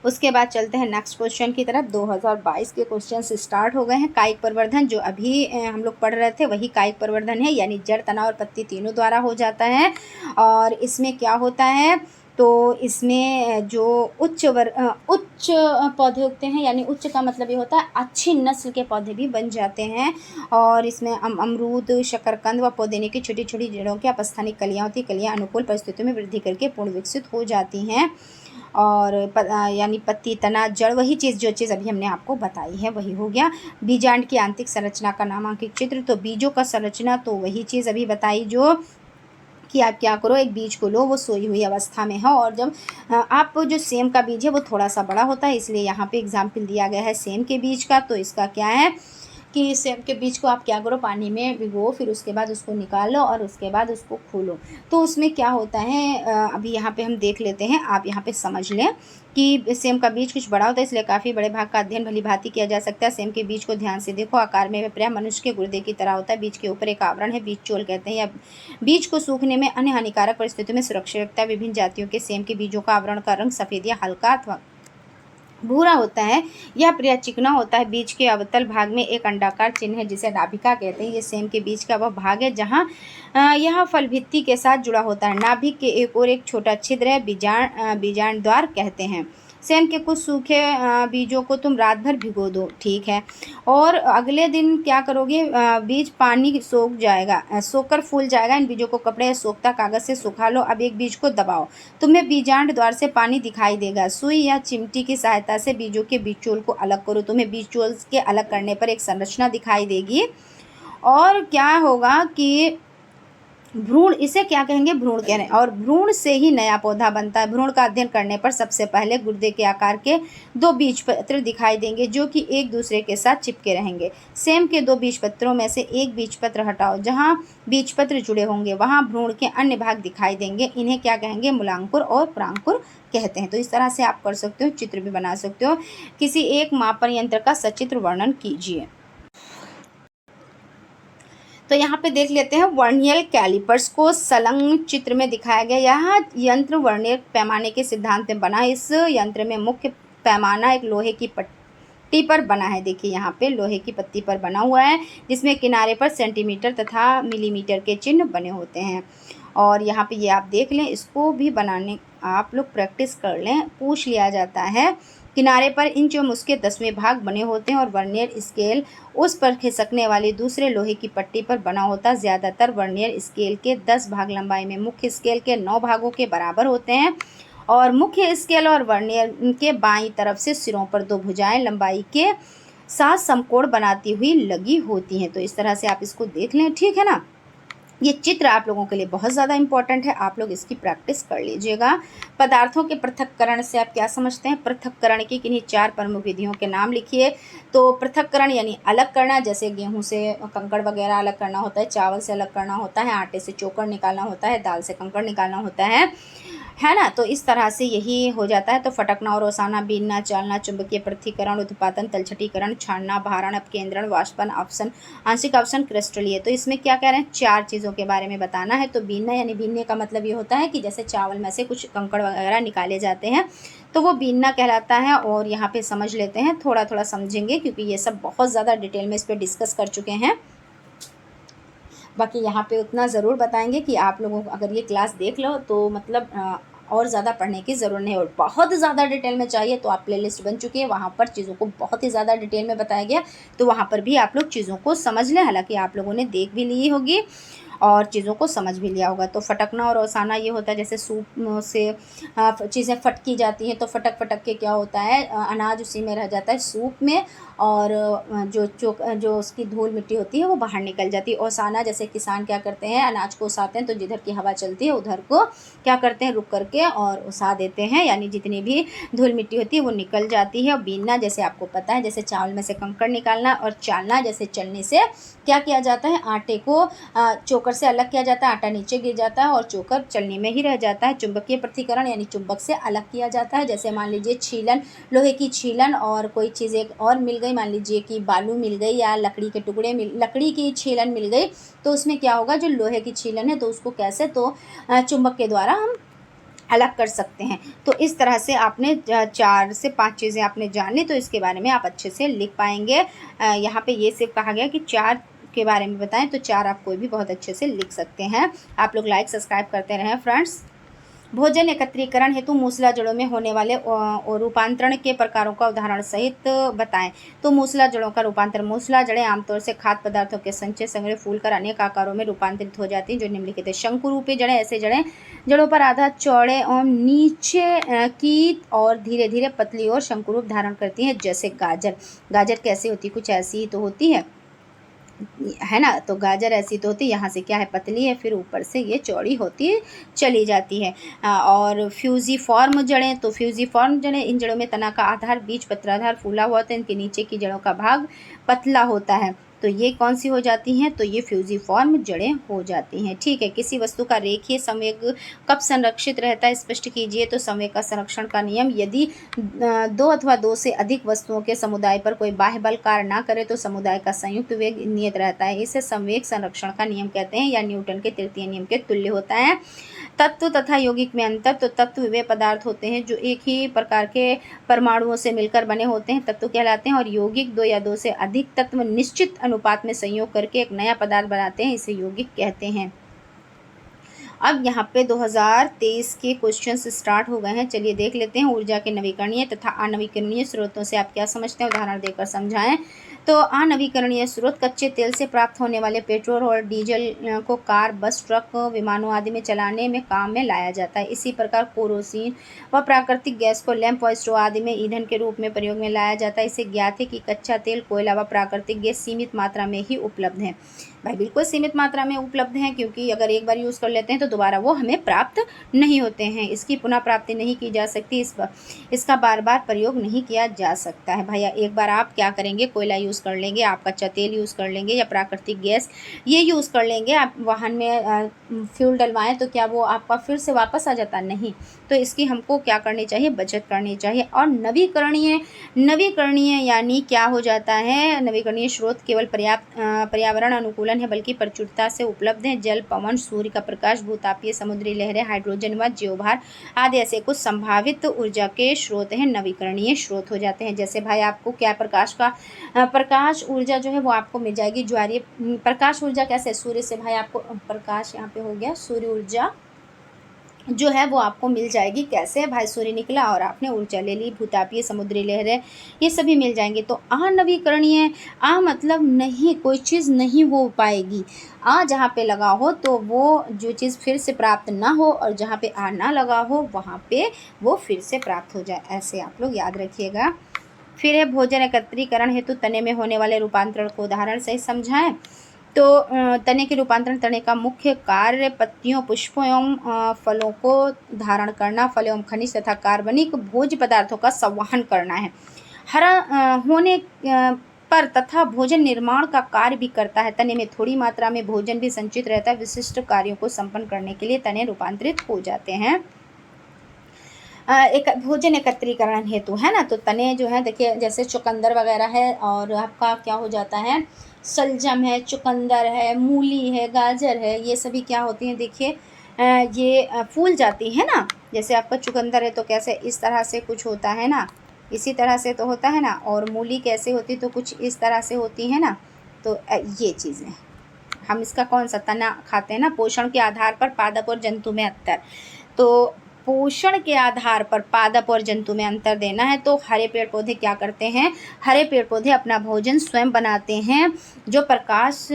उसके बाद चलते हैं नेक्स्ट क्वेश्चन की तरफ। 2022 के क्वेश्चन स्टार्ट हो गए हैं। कायिक परिवर्धन जो अभी हम लोग पढ़ रहे थे वही कायिक परिवर्धन है, यानी जड़ तना और पत्ती तीनों द्वारा हो जाता है। और इसमें क्या होता है, तो इसमें जो उच्च पौधे उगते हैं, यानी उच्च का मतलब ये होता है अच्छी नस्ल के पौधे भी बन जाते हैं। और इसमें अमरूद, शकरकंद व पुदीने की छोटी छोटी जड़ों की अपस्थानिक कलियाँ होती हैं। कलियाँ अनुकूल परिस्थितियों में वृद्धि करके पूर्ण विकसित हो जाती हैं। और यानी पत्ती, तना, जड़, वही चीज़ जो चीज़ अभी हमने आपको बताई है वही हो गया। बीजांड की आंतरिक संरचना का नामांकित चित्र, तो बीजों का संरचना तो वही चीज़ अभी बताई जो कि आप क्या करो, एक बीज को लो, वो सोई हुई अवस्था में है। और जब आप जो सेम का बीज है वो थोड़ा सा बड़ा होता है, इसलिए यहाँ पे एग्जाम्पल दिया गया है सेम के बीज का। तो इसका क्या है कि सेब के बीज को आप क्या करो, पानी में भिगो, फिर उसके बाद उसको निकालो और उसके बाद उसको खोलो। तो उसमें क्या होता है, अभी यहाँ पे हम देख लेते हैं, आप यहाँ पे समझ लें कि सेम का बीज कुछ बड़ा होता है, इसलिए काफ़ी बड़े भाग का अध्ययन भली भांति किया जा सकता है। सेम के बीज को ध्यान से देखो, आकार में प्राय मनुष्य के गुर्दे की तरह होता है। बीज के ऊपर एक आवरण है, बीज चोल कहते हैं, या बीज को सूखने में अन्य हानिकारक परिस्थितियों में सुरक्षित रखता है। विभिन्न जातियों के सेम के बीजों का आवरण का रंग सफ़ेद या हल्का अथवा भूरा होता है। यह प्रायः चिकना होता है। बीज के अवतल भाग में एक अंडाकार चिन्ह है जिसे नाभिका कहते हैं। ये सेम के बीज का वह भाग है जहाँ यह फल भित्ति के साथ जुड़ा होता है। नाभिक के एक और एक छोटा छिद्र है, बीजांड द्वार कहते हैं। सेम के कुछ सूखे बीजों को तुम रात भर भिगो दो, ठीक है, और अगले दिन क्या करोगे, बीज पानी सोख जाएगा, सोखकर फूल जाएगा। इन बीजों को कपड़े या सोखता कागज से सुखा लो। अब एक बीज को दबाओ, तुम्हें बीजांड द्वार से पानी दिखाई देगा। सुई या चिमटी की सहायता से बीजों के बीजचोल को अलग करो। तुम्हें बीजचोल के अलग करने पर एक संरचना दिखाई देगी। और क्या होगा कि भ्रूण, इसे क्या कहेंगे, भ्रूण कह रहे हैं, और भ्रूण से ही नया पौधा बनता है। भ्रूण का अध्ययन करने पर सबसे पहले गुर्दे के आकार के 2 बीजपत्र दिखाई देंगे जो कि एक दूसरे के साथ चिपके रहेंगे। सेम के 2 बीजपत्रों में से एक बीजपत्र हटाओ, जहां बीजपत्र जुड़े होंगे वहां भ्रूण के अन्य भाग दिखाई देंगे। इन्हें क्या कहेंगे, मूलांकुर और परांकुर कहते हैं। तो इस तरह से आप कर सकते हो, चित्र भी बना सकते हो। किसी एक मापन यंत्र का सचित्र वर्णन कीजिए। तो यहाँ पे देख लेते हैं, वर्नियर कैलिपर्स को संलग्न चित्र में दिखाया गया। यह यंत्र वर्नियर पैमाने के सिद्धांत में बना। इस यंत्र में मुख्य पैमाना एक लोहे की पट्टी पर बना है। देखिए यहाँ पे लोहे की पत्ती पर बना हुआ है, जिसमें किनारे पर सेंटीमीटर तथा मिलीमीटर के चिन्ह बने होते हैं। और यहाँ पे ये आप देख लें, इसको भी बनाने आप लोग प्रैक्टिस कर लें। पूछ लिया जाता है, किनारे पर इंच एवं उसके 10वें भाग बने होते हैं और वर्नियर स्केल उस पर खिसकने वाली दूसरे लोहे की पट्टी पर बना होता है। ज़्यादातर वर्नियर स्केल के 10 भाग लंबाई में मुख्य स्केल के 9 भागों के बराबर होते हैं और मुख्य स्केल और वर्नियर के बाईं तरफ से सिरों पर 2 भुजाएं लंबाई के साथ समकोण बनाती हुई लगी होती हैं। तो इस तरह से आप इसको देख लें, ठीक है ना। ये चित्र आप लोगों के लिए बहुत ज़्यादा इम्पॉर्टेंट है, आप लोग इसकी प्रैक्टिस कर लीजिएगा। पदार्थों के पृथक्करण से आप क्या समझते हैं? पृथक्करण की किन्हीं 4 प्रमुख विधियों के नाम लिखिए। तो पृथक्करण यानी अलग करना, जैसे गेहूं से कंकड़ वगैरह अलग करना होता है, चावल से अलग करना होता है, आटे से चोकर निकालना होता है, दाल से कंकड़ निकालना होता है ना। तो इस तरह से यही हो जाता है। तो फटकना और ओसाना, बीनना, चालना, चुंबकीय पृथक्करण, उत्पादन, तलछटीकरण, छानना, भारण, अपकेंद्रण, वाष्पन, अपसन, आंशिक अपसन, क्रिस्टलीय। तो इसमें क्या कह रहे हैं? 4 चीज़ों के बारे में बताना है। तो बीनना यानी बीनने का मतलब ये होता है कि जैसे चावल में से कुछ कंकड़ वगैरह निकाले जाते हैं तो वो बीनना कहलाता है। और यहाँ पे समझ लेते हैं, थोड़ा थोड़ा समझेंगे क्योंकि ये सब बहुत ज़्यादा डिटेल में इस पर डिस्कस कर चुके हैं। बाकी यहाँ पे उतना ज़रूर बताएंगे कि आप लोगों को अगर ये क्लास देख लो तो मतलब और ज़्यादा पढ़ने की ज़रूरत नहीं। और बहुत ज़्यादा डिटेल में चाहिए तो आप प्लेलिस्ट बन चुकी है, वहाँ पर चीज़ों को बहुत ही ज़्यादा डिटेल में बताया गया, तो वहाँ पर भी आप लोग चीज़ों को समझ लें। हालांकि आप लोगों ने देख भी ली होगी और चीज़ों को समझ भी लिया होगा। तो फटकना और ओसाना ये होता है जैसे सूप से चीज़ें फटकी जाती हैं तो फटक फटक के क्या होता है, अनाज उसी में रह जाता है सूप में, और जो उसकी धूल मिट्टी होती है वो बाहर निकल जाती है। ओसाना जैसे किसान क्या करते हैं, अनाज को ओसाते हैं तो जिधर की हवा चलती है उधर को क्या करते हैं, रुक करके और ओसा देते हैं, यानी जितनी भी धूल मिट्टी होती है वो निकल जाती है। और बीनना जैसे आपको पता है, जैसे चावल में से कंकड़ निकालना। और चालना जैसे चलने से क्या किया जाता है, आटे को चोकर से अलग किया जाता है, आटा नीचे गिर जाता है और चोकर चलनी में ही रह जाता है। चुंबकीय पृथक्करण यानी चुंबक से अलग किया जाता है। जैसे मान लीजिए छीलन, लोहे की छीलन और कोई चीज़ एक और मिल गई, मान लीजिए कि बालू मिल गई या लकड़ी के टुकड़े लकड़ी की छीलन मिल गई, तो उसमें क्या होगा, जो लोहे की छीलन है तो उसको कैसे, तो चुंबक के द्वारा हम अलग कर सकते हैं। तो इस तरह से आपने 4 से 5 चीज़ें आपने जान ली तो इसके बारे में आप अच्छे से लिख पाएंगे। यहाँ पे ये सिर्फ कहा गया कि 4 के बारे में बताएं, तो 4 आप कोई भी बहुत अच्छे से लिख सकते हैं। आप लोग लाइक सब्सक्राइब करते रहें फ्रेंड्स। भोजन एकत्रीकरण हेतु मूसला जड़ों में होने वाले रूपांतरण के प्रकारों का उदाहरण सहित बताएं। तो मूसला जड़ों का रूपांतर, मूसला जड़ें आमतौर से खाद्य पदार्थों के संचय संग्रह फूलकर अनेक आकारों में रूपांतरित हो जाती हैं जो निम्नलिखित है। शंकुरूपी जड़ें, ऐसे जड़ों पर आधा चौड़े एवं नीचे की और धीरे धीरे पतली और शंकुरूप धारण करती हैं। जैसे गाजर कैसी होती है, कुछ ऐसी ही तो होती है ना। तो गाजर ऐसी तो होती है, यहाँ से क्या है, पतली है, फिर ऊपर से ये चौड़ी होती चली जाती है। और फ्यूजीफॉर्म जड़ें, तो फ्यूजीफॉर्म जड़ें, इन जड़ों में तना का आधार बीज पत्राधार फूला हुआ होता है, इनके नीचे की जड़ों का भाग पतला होता है। तो ये कौन सी हो जाती हैं, तो ये फ्यूजीफॉर्म जड़ें हो जाती हैं। ठीक है। किसी वस्तु का रेखीय संवेग कब संरक्षित रहता है, स्पष्ट कीजिए। तो संवेग का संरक्षण का नियम, यदि 2 अथवा 2 से अधिक वस्तुओं के समुदाय पर कोई बाह्य बल कार्य ना करे तो समुदाय का संयुक्त वेग नियत रहता है। इसे संवेग संरक्षण का नियम कहते हैं, या न्यूटन के तृतीय नियम के तुल्य होता है। तत्व तथा यौगिक में अंतर, तो तत्व वे पदार्थ होते हैं जो एक ही प्रकार के परमाणुओं से मिलकर बने होते हैं, तत्व कहलाते हैं। और यौगिक 2 या 2 से अधिक तत्व निश्चित अनुपात में संयोग करके एक नया पदार्थ बनाते हैं, इसे यौगिक कहते हैं। अब यहाँ पे 2023 के क्वेश्चंस स्टार्ट हो गए हैं, चलिए देख लेते हैं। ऊर्जा के नवीकरणीय तथा अनवीकरणीय स्रोतों से आप क्या समझते हैं, उदाहरण देकर समझाएं। तो अनवीकरणीय स्रोत, कच्चे तेल से प्राप्त होने वाले पेट्रोल और डीजल को कार, बस, ट्रक, विमानों आदि में चलाने में काम में लाया जाता है। इसी प्रकार केरोसिन व प्राकृतिक गैस को लैंप और स्टोव आदि में ईंधन के रूप में प्रयोग में लाया जाता है। इसे ज्ञात है कि कच्चा तेल, कोयला व प्राकृतिक गैस सीमित मात्रा में ही उपलब्ध है। भाई बिल्कुल सीमित मात्रा में उपलब्ध हैं, क्योंकि अगर एक बार यूज़ कर लेते हैं तो दोबारा वो हमें प्राप्त नहीं होते हैं, इसकी पुनः प्राप्ति नहीं की जा सकती, इसका बार बार प्रयोग नहीं किया जा सकता है। भैया एक बार आप क्या करेंगे, कोयला यूज़ कर लेंगे, आप कच्चा तेल यूज़ कर लेंगे या प्राकृतिक गैस ये यूज़ कर लेंगे, आप वाहन में फ्यूल डलवाएं तो क्या वो आपका फिर से वापस आ जाता, नहीं। तो इसकी हमको क्या करनी चाहिए, बचत करनी चाहिए। और नवीकरणीय यानी क्या हो जाता है, नवीकरणीय स्रोत केवल पर्यावरण अनुकूलन है, बल्कि प्रचुरता से उपलब्ध है। जल, पवन, सूर्य का प्रकाश, भूतापीय समुद्री लहरें, हाइड्रोजन व ज्योभार आदि ऐसे कुछ संभावित ऊर्जा के स्रोत हैं, नवीकरणीय स्रोत हो जाते हैं। जैसे भाई आपको क्या प्रकाश ऊर्जा जो है वो आपको मिल जाएगी ज्वारीय प्रकाश ऊर्जा कैसे, सूर्य से भाई आपको प्रकाश यहाँ पे हो गया सूर्य ऊर्जा जो है वो आपको मिल जाएगी। कैसे भाई, सूर्य निकला और आपने ऊर्जा ले ली, भूतापीय समुद्री लहरें ये सभी मिल जाएंगी। तो अनवीकरणीय मतलब नहीं, कोई चीज़ नहीं हो पाएगी। जहाँ पे लगा हो तो वो जो चीज़ फिर से प्राप्त ना हो, और जहाँ पे ना लगा हो वहाँ पे वो फिर से प्राप्त हो जाए, ऐसे आप लोग याद रखिएगा। फिर है भोजन एकत्रीकरण हेतु तने में होने वाले रूपांतरण को उदाहरण से समझाएं। तो तने के रूपांतरण, तने का मुख्य कार्य पत्तियों, पुष्पों एवं फलों को धारण करना, फल एवं खनिज तथा कार्बनिक भोज्य पदार्थों का संवहन करना है। हरा होने पर तथा भोजन निर्माण का कार्य भी करता है। तने में थोड़ी मात्रा में भोजन भी संचित रहता है। विशिष्ट कार्यों को संपन्न करने के लिए तने रूपांतरित हो जाते हैं। एक भोजन एकत्रीकरण हेतु है ना, तो तने जो है देखिए जैसे चुकंदर वगैरह है, और आपका क्या हो जाता है, सलजम है, चुकंदर है, मूली है, गाजर है, ये सभी क्या होती हैं देखिए ये फूल जाती है ना। जैसे आपका चुकंदर है तो कैसे इस तरह से कुछ होता है ना, इसी तरह से तो होता है ना, और मूली कैसे होती तो कुछ इस तरह से होती है ना। तो ये चीज़ें हम इसका कौन सा तना खाते हैं ना। पोषण के आधार पर पादप और जंतु में अंतर, तो पोषण के आधार पर पादप और जंतु में अंतर देना है। तो हरे पेड़ पौधे क्या करते हैं, हरे पेड़ पौधे अपना भोजन स्वयं बनाते हैं, जो प्रकाश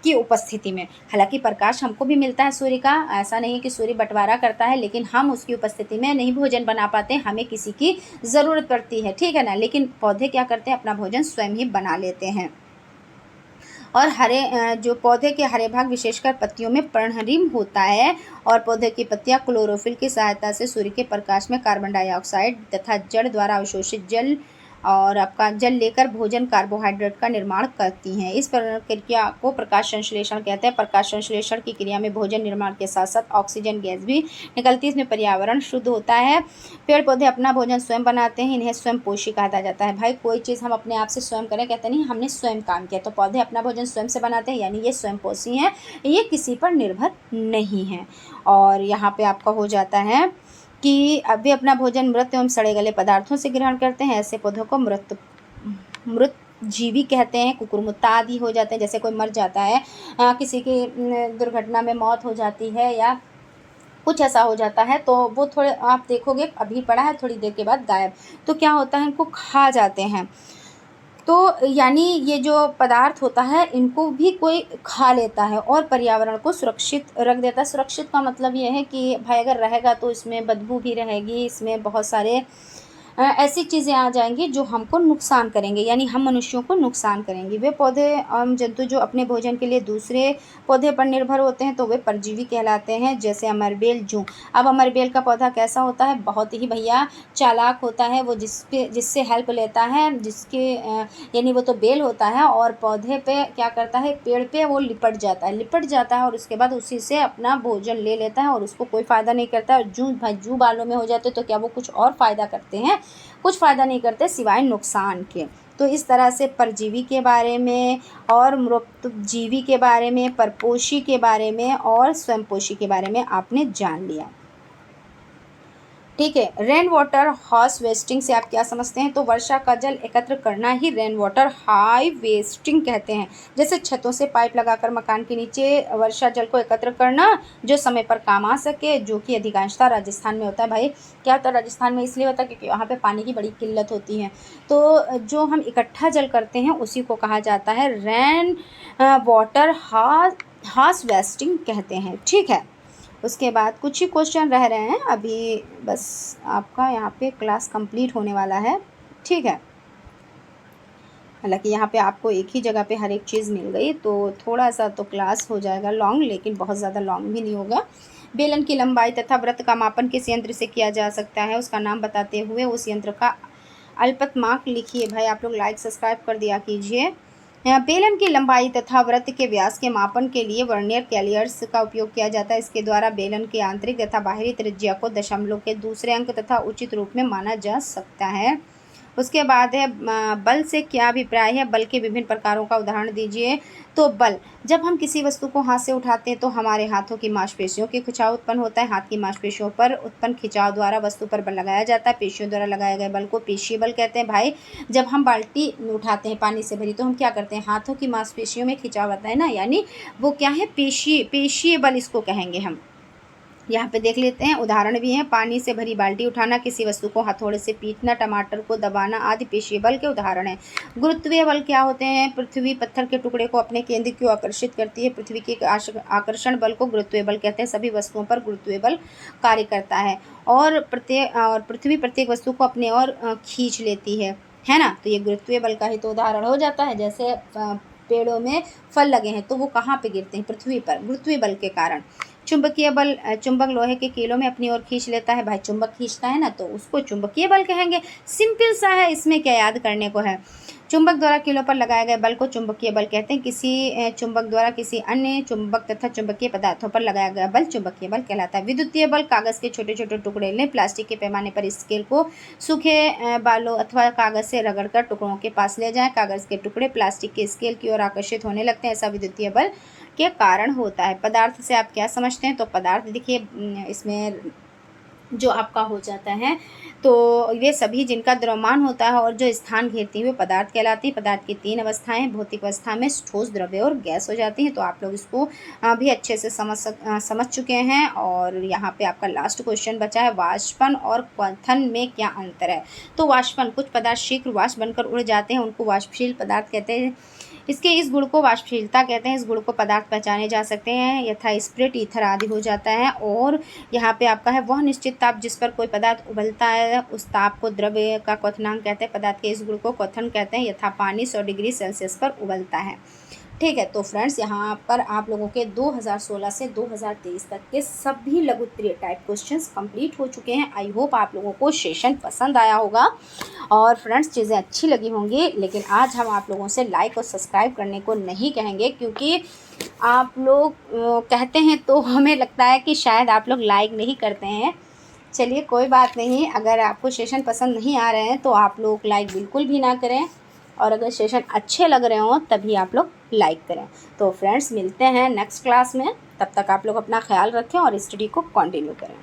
की उपस्थिति में। हालांकि प्रकाश हमको भी मिलता है सूर्य का, ऐसा नहीं कि सूर्य बंटवारा करता है, लेकिन हम उसकी उपस्थिति में नहीं भोजन बना पाते, हमें किसी की ज़रूरत पड़ती है, ठीक है ना। लेकिन पौधे क्या करते हैं, अपना भोजन स्वयं ही बना लेते हैं। और हरे जो पौधे के हरे भाग विशेषकर पत्तियों में पर्णहरिम होता है, और पौधे की पत्तियां क्लोरोफिल की सहायता से सूर्य के प्रकाश में कार्बन डाइऑक्साइड तथा जड़ द्वारा अवशोषित जल और आपका जल लेकर भोजन कार्बोहाइड्रेट का निर्माण करती हैं। इस प्रक्रिया को प्रकाश संश्लेषण कहते हैं। प्रकाश संश्लेषण की क्रिया में भोजन निर्माण के साथ साथ ऑक्सीजन गैस भी निकलती है, इसमें पर्यावरण शुद्ध होता है। पेड़ पौधे अपना भोजन स्वयं बनाते हैं, इन्हें स्वयं पोषी कहा जाता है। भाई कोई चीज़ हम अपने आप से स्वयं करें, कहते नहीं हमने स्वयं काम किया, तो पौधे अपना भोजन स्वयं से बनाते हैं, यानी ये स्वयं पोषी हैं, ये किसी पर निर्भर नहीं है। और यहाँ पे आपका हो जाता है कि वे अपना भोजन मृत एवं सड़े गले पदार्थों से ग्रहण करते हैं। ऐसे पौधों को मृत जीवी कहते हैं। कुकुरमुत्ता आदि हो जाते हैं, जैसे कोई मर जाता है, किसी की दुर्घटना में मौत हो जाती है या कुछ ऐसा हो जाता है, तो वो थोड़े आप देखोगे अभी पड़ा है, थोड़ी देर के बाद गायब, तो क्या होता है, इनको खा जाते हैं। तो यानी ये जो पदार्थ होता है इनको भी कोई खा लेता है और पर्यावरण को सुरक्षित रख देता है। सुरक्षित का मतलब ये है कि भाई अगर रहेगा तो इसमें बदबू भी रहेगी, इसमें बहुत सारे ऐसी चीज़ें आ जाएंगी जो हमको नुकसान करेंगे, यानी हम मनुष्यों को नुकसान करेंगी। वे पौधे जंतु जो अपने भोजन के लिए दूसरे पौधे पर निर्भर होते हैं, तो वे परजीवी कहलाते हैं, जैसे अमरबेल, जूं। अब अमरबेल का पौधा कैसा होता है, बहुत ही भैया चालाक होता है वो, जिससे हेल्प लेता है, जिसके यानी वो तो बेल होता है और पौधे पे क्या करता है, पेड़ पे वो लिपट जाता है और उसके बाद उसी से अपना भोजन ले लेता है और उसको कोई फ़ायदा नहीं करता है। जूं भाई जूं बालों में हो जाते तो क्या वो कुछ और फ़ायदा करते हैं, कुछ फ़ायदा नहीं करते सिवाय नुकसान के। तो इस तरह से परजीवी के बारे में और मृतजीवी के बारे में, परपोषी के बारे में और स्वयंपोषी के बारे में आपने जान लिया, ठीक है। रेन वाटर हार्वेस्टिंग से आप क्या समझते हैं, तो वर्षा का जल एकत्र करना ही रेन वाटर हार्वेस्टिंग कहते हैं। जैसे छतों से पाइप लगाकर मकान के नीचे वर्षा जल को एकत्र करना जो समय पर काम आ सके, जो कि अधिकांशतः राजस्थान में होता है। भाई क्या होता है राजस्थान में, इसलिए होता है क्योंकि वहाँ पे पानी की बड़ी किल्लत होती है, तो जो हम इकट्ठा जल करते हैं उसी को कहा जाता है रेन वाटर हार्वेस्टिंग कहते हैं, ठीक है। उसके बाद कुछ ही क्वेश्चन रह रहे हैं अभी, बस आपका यहाँ पे क्लास कंप्लीट होने वाला है, ठीक है। हालांकि यहाँ पे आपको एक ही जगह पे हर एक चीज़ मिल गई, तो थोड़ा सा तो क्लास हो जाएगा लॉन्ग, लेकिन बहुत ज़्यादा लॉन्ग भी नहीं होगा। बेलन की लंबाई तथा वृत्त का मापन किस यंत्र से किया जा सकता है, उसका नाम बताते हुए उस यंत्र का अल्पतमांक लिखिए। भाई आप लोग लाइक सब्सक्राइब कर दिया कीजिए। बेलन की लंबाई तथा वृत्त के व्यास के मापन के लिए वर्नियर कैलियर्स का उपयोग किया जाता है। इसके द्वारा बेलन के आंतरिक तथा बाहरी त्रिज्या को दशमलव के दूसरे अंक तथा उचित रूप में माना जा सकता है। उसके बाद है बल से क्या अभिप्राय है, बल के विभिन्न प्रकारों का उदाहरण दीजिए। तो बल, जब हम किसी वस्तु को हाथ से उठाते हैं तो हमारे हाथों की मांसपेशियों के खिंचाव उत्पन्न होता है। हाथ की मांसपेशियों पर उत्पन्न खिंचाव द्वारा वस्तु पर बल लगाया जाता है। पेशियों द्वारा लगाए गए बल को पेशीय बल कहते हैं। भाई जब हम बाल्टी उठाते हैं पानी से भरी तो हम क्या करते हैं, हाथों की मांसपेशियों में खिंचाव आता है ना, यानी वो क्या है, पेशीय बल इसको कहेंगे हम। यहाँ पे देख लेते हैं, उदाहरण भी हैं। पानी से भरी बाल्टी उठाना, किसी वस्तु को हथौड़े से पीटना, टमाटर को दबाना आदि पेशीय बल के उदाहरण हैं। गुरुत्वीय बल क्या होते हैं, पृथ्वी पत्थर के टुकड़े को अपने केंद्र की ओर आकर्षित करती है। पृथ्वी के आकर्षण बल को गुरुत्वीय बल कहते हैं। सभी वस्तुओं पर गुरुत्वीय बल कार्य करता है और पृथ्वी प्रत्येक वस्तु को अपने ओर खींच लेती है ना। तो ये गुरुत्वीय बल का ही तो उदाहरण हो जाता है। जैसे पेड़ों में फल लगे हैं तो वो कहाँ पे गिरते हैं, पृथ्वी पर, गुरुत्वीय बल के कारण। चुंबकीय बल, चुंबक लोहे के कीलों में अपनी ओर खींच लेता है। भाई चुंबक खींचता है ना तो उसको चुंबकीय बल कहेंगे। सिंपल सा है, इसमें क्या याद करने को है। चुंबक द्वारा कीलों पर लगाए गए बल को चुंबकीय बल कहते हैं। किसी चुंबक द्वारा किसी अन्य चुंबक तथा चुंबकीय पदार्थों पर लगाया गया बल चुंबकीय बल कहलाता है। विद्युतीय बल, कागज़ के छोटे छोटे टुकड़े लें, प्लास्टिक के पैमाने पर स्केल को सूखे बालों अथवा कागज़ से रगड़कर टुकड़ों के पास ले जाएं। कागज़ के टुकड़े प्लास्टिक के स्केल की ओर आकर्षित होने लगते हैं। ऐसा विद्युतीय बल के कारण होता है। पदार्थ से आप क्या समझते हैं, तो पदार्थ देखिए इसमें जो आपका हो जाता है तो ये सभी जिनका द्रव्यमान होता है और जो स्थान घेरती हुए पदार्थ कहलाती है। पदार्थ की 3 अवस्थाएं, भौतिक अवस्था में ठोस, द्रव्य और गैस हो जाती हैं। तो आप लोग इसको भी अच्छे से समझ चुके हैं। और यहाँ पे आपका लास्ट क्वेश्चन बचा है, वाष्पन और क्वथन में क्या अंतर है। तो वाष्पन, कुछ पदार्थ शीघ्र वाष्प बनकर उड़ जाते हैं, उनको वाष्पशील पदार्थ कहते हैं। इसके इस गुण को वाष्पशीलता कहते हैं। इस गुण को पदार्थ पहचाने जा सकते हैं, यथा स्प्रिट, ईथर आदि हो जाता है। और यहाँ पे आपका है, वह निश्चित ताप जिस पर कोई पदार्थ उबलता है उस ताप को द्रव्य का क्वथनांक कहते हैं। पदार्थ के इस गुण को क्वथन कहते हैं, यथा पानी 100 डिग्री सेल्सियस पर उबलता है। ठीक है, तो फ्रेंड्स यहाँ पर आप लोगों के 2016 से 2023 तक के सभी लघु उत्तरीय टाइप क्वेश्चंस कंप्लीट हो चुके हैं। आई होप आप लोगों को सेशन पसंद आया होगा और फ्रेंड्स चीज़ें अच्छी लगी होंगी। लेकिन आज हम आप लोगों से लाइक और सब्सक्राइब करने को नहीं कहेंगे, क्योंकि आप लोग कहते हैं तो हमें लगता है कि शायद आप लोग लाइक नहीं करते हैं। चलिए कोई बात नहीं, अगर आपको सेशन पसंद नहीं आ रहे हैं तो आप लोग लाइक बिल्कुल भी ना करें, और अगर सेशन अच्छे लग रहे हों तभी आप लोग लाइक करें। तो फ्रेंड्स मिलते हैं नेक्स्ट क्लास में, तब तक आप लोग अपना ख्याल रखें और स्टडी को कंटिन्यू करें।